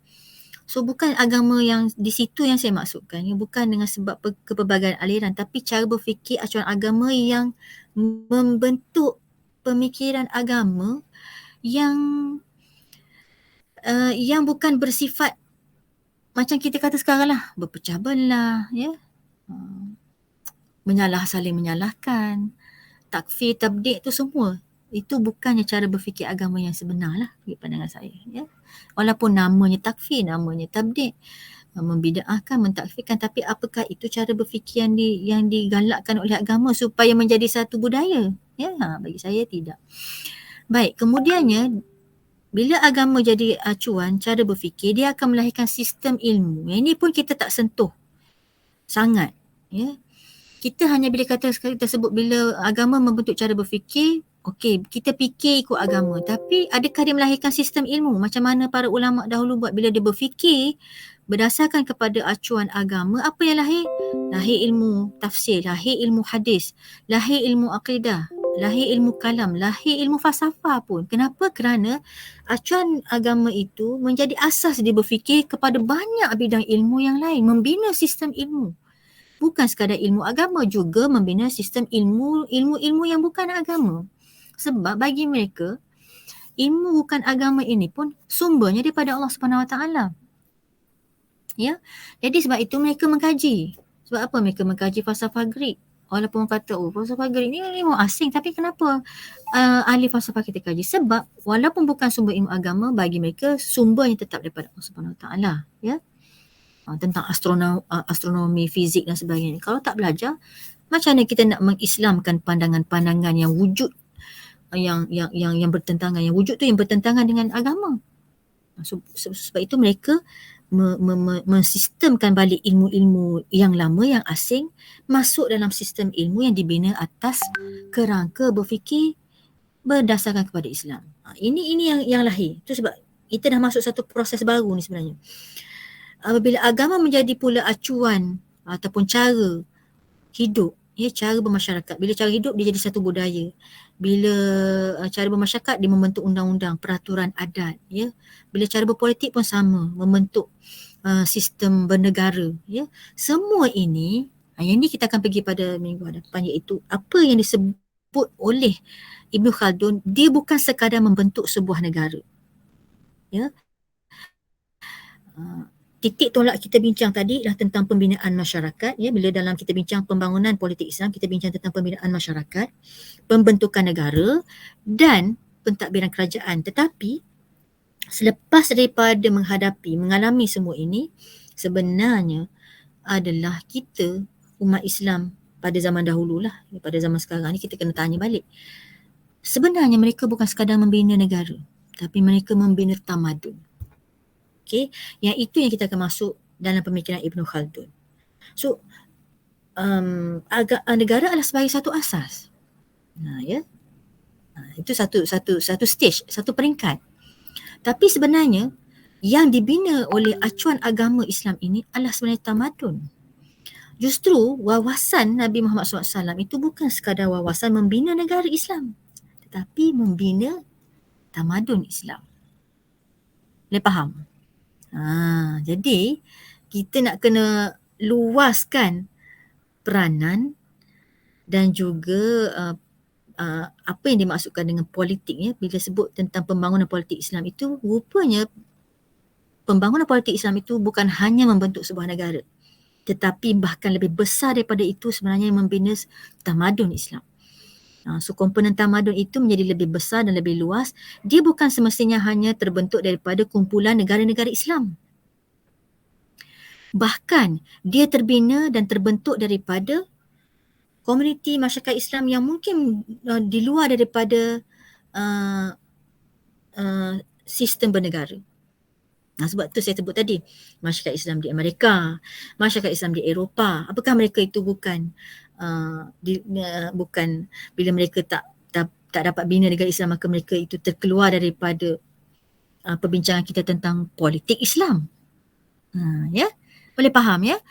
So bukan agama yang di situ yang saya maksudkan, ya, bukan dengan sebab kepelbagaian aliran, tapi cara berfikir acuan agama yang membentuk pemikiran agama yang bukan bersifat macam kita kata sekarang lah, berpecah belah, ya, saling menyalahkan, takfir, tabdik tu semua. Itu bukannya cara berfikir agama yang sebenar lah bagi pandangan saya, ya. Walaupun namanya takfir, namanya tabdik, membida'ahkan, mentakfirkan, tapi apakah itu cara berfikir yang digalakkan oleh agama supaya menjadi satu budaya? Ya, bagi saya tidak. Baik, kemudiannya bila agama jadi acuan cara berfikir, dia akan melahirkan sistem ilmu. Yang ini pun kita tak sentuh sangat, ya. Kita hanya bila kita sebut bila agama membentuk cara berfikir, okey, kita fikir ikut agama, tapi adakah dia melahirkan sistem ilmu macam mana para ulama dahulu buat? Bila dia berfikir berdasarkan kepada acuan agama, apa yang lahir? Lahir ilmu tafsir, lahir ilmu hadis, lahir ilmu akidah, lahir ilmu kalam, lahir ilmu falsafah pun. Kenapa? Kerana acuan agama itu menjadi asas dia berfikir kepada banyak bidang ilmu yang lain, membina sistem ilmu. Bukan sekadar ilmu agama, juga membina sistem ilmu yang bukan agama. Sebab bagi mereka, ilmu bukan agama ini pun sumbernya daripada Allah Subhanahu Wa Taala. Ya. Jadi sebab itu mereka mengkaji. Sebab apa mereka mengkaji falsafah Greek? Walaupun orang kata, oh falsafah Greek ni ilmu asing, tapi kenapa ahli falsafah kita kaji? Sebab walaupun bukan sumber ilmu agama, bagi mereka sumbernya tetap daripada Allah Subhanahu Wa Taala, ya. Tentang astronomi, fizik dan sebagainya. Kalau tak belajar, macam mana kita nak mengislamkan pandangan-pandangan yang wujud yang bertentangan, yang wujud tu yang bertentangan dengan agama. Sebab itu mereka mensistemkan balik ilmu-ilmu yang lama, yang asing, masuk dalam sistem ilmu yang dibina atas kerangka berfikir berdasarkan kepada Islam. Ini yang lahir. Itu sebab kita dah masuk satu proses baru ni sebenarnya. Apabila agama menjadi pula acuan ataupun cara hidup, ya, cara bermasyarakat. Bila cara hidup dia jadi satu budaya. Bila cara bermasyarakat dia membentuk undang-undang, peraturan adat, ya. Bila cara berpolitik pun sama, membentuk sistem bernegara, ya. Semua ini, yang ni kita akan pergi pada minggu hadapan, iaitu apa yang disebut oleh Ibn Khaldun, dia bukan sekadar membentuk sebuah negara. Ya. Titik tolak kita bincang tadi adalah tentang pembinaan masyarakat, ya. Bila dalam kita bincang pembangunan politik Islam, kita bincang tentang pembinaan masyarakat, pembentukan negara dan pentadbiran kerajaan. Tetapi selepas daripada mengalami semua ini, sebenarnya adalah kita umat Islam pada zaman dahulu lah, pada zaman sekarang ni kita kena tanya balik. Sebenarnya mereka bukan sekadar membina negara, tapi mereka membina tamadun. Okay, yang itu yang kita akan masuk dalam pemikiran Ibn Khaldun. So, negara adalah sebagai satu asas. Ya, itu satu stage, satu peringkat. Tapi sebenarnya yang dibina oleh acuan agama Islam ini adalah sebenarnya tamadun. Justru wawasan Nabi Muhammad SAW itu bukan sekadar wawasan membina negara Islam, tetapi membina tamadun Islam. Boleh faham? Jadi kita nak kena luaskan peranan dan juga apa yang dimaksudkan dengan politik, ya. Bila sebut tentang pembangunan politik Islam itu, rupanya pembangunan politik Islam itu bukan hanya membentuk sebuah negara, tetapi bahkan lebih besar daripada itu sebenarnya membina tamadun Islam. So komponen tamadun itu menjadi lebih besar dan lebih luas. Dia bukan semestinya hanya terbentuk daripada kumpulan negara-negara Islam. Bahkan dia terbina dan terbentuk daripada komuniti masyarakat Islam yang mungkin di luar daripada sistem bernegara. Sebab tu saya sebut tadi, masyarakat Islam di Amerika, masyarakat Islam di Eropah. Apakah mereka itu bukan bila mereka tak dapat bina negara Islam, maka mereka itu terkeluar daripada perbincangan kita tentang politik Islam. Ya, boleh faham, ya?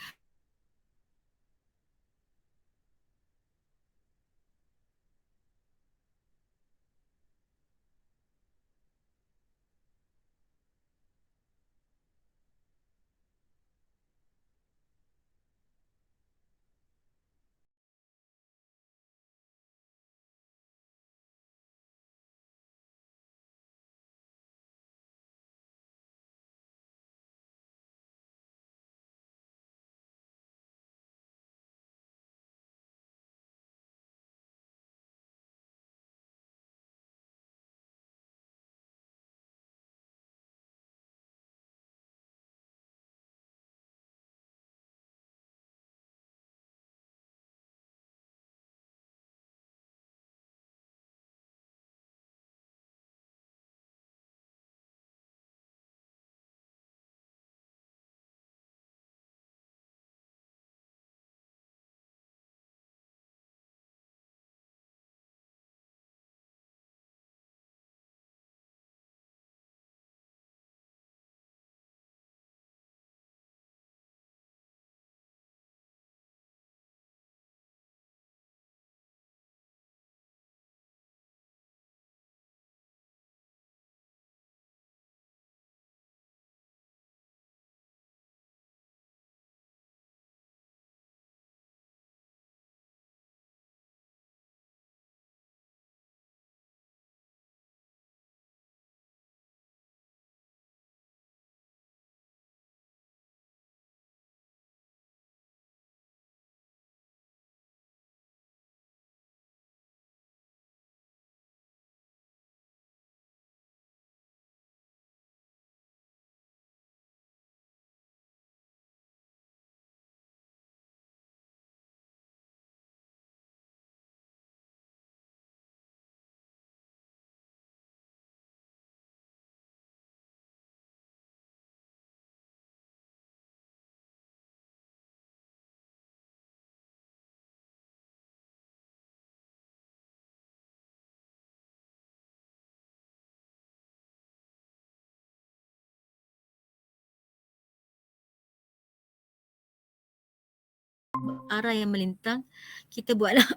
arah yang melintang, kita buatlah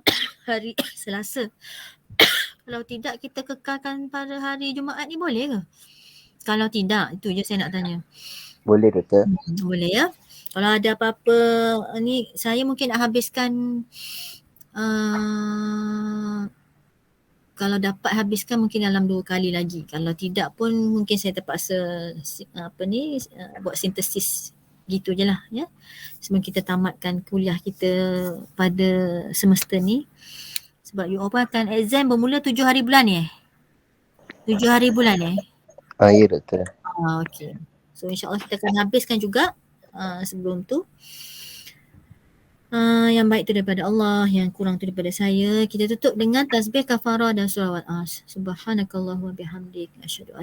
hari Selasa. Kalau tidak, kita kekalkan pada hari Jumaat ni boleh ke? Kalau tidak, itu je saya nak tanya. Boleh doktor. Boleh ya. Kalau ada apa-apa ni, saya mungkin nak habiskan kalau dapat habiskan mungkin dalam 2 kali lagi. Kalau tidak pun mungkin saya terpaksa buat sintesis gitu je lah ya. Sebelum kita tamatkan kuliah kita pada semester ni. Sebab you all akan exam bermula 7 hari bulan ni 7 hari bulan Ya doktor. Okay. So insyaAllah kita akan habiskan juga sebelum tu. Yang baik tu daripada Allah, yang kurang tu daripada saya. Kita tutup dengan tasbih kafarah dan selawat. Subhanakallah wa bihamdik. Asyhadu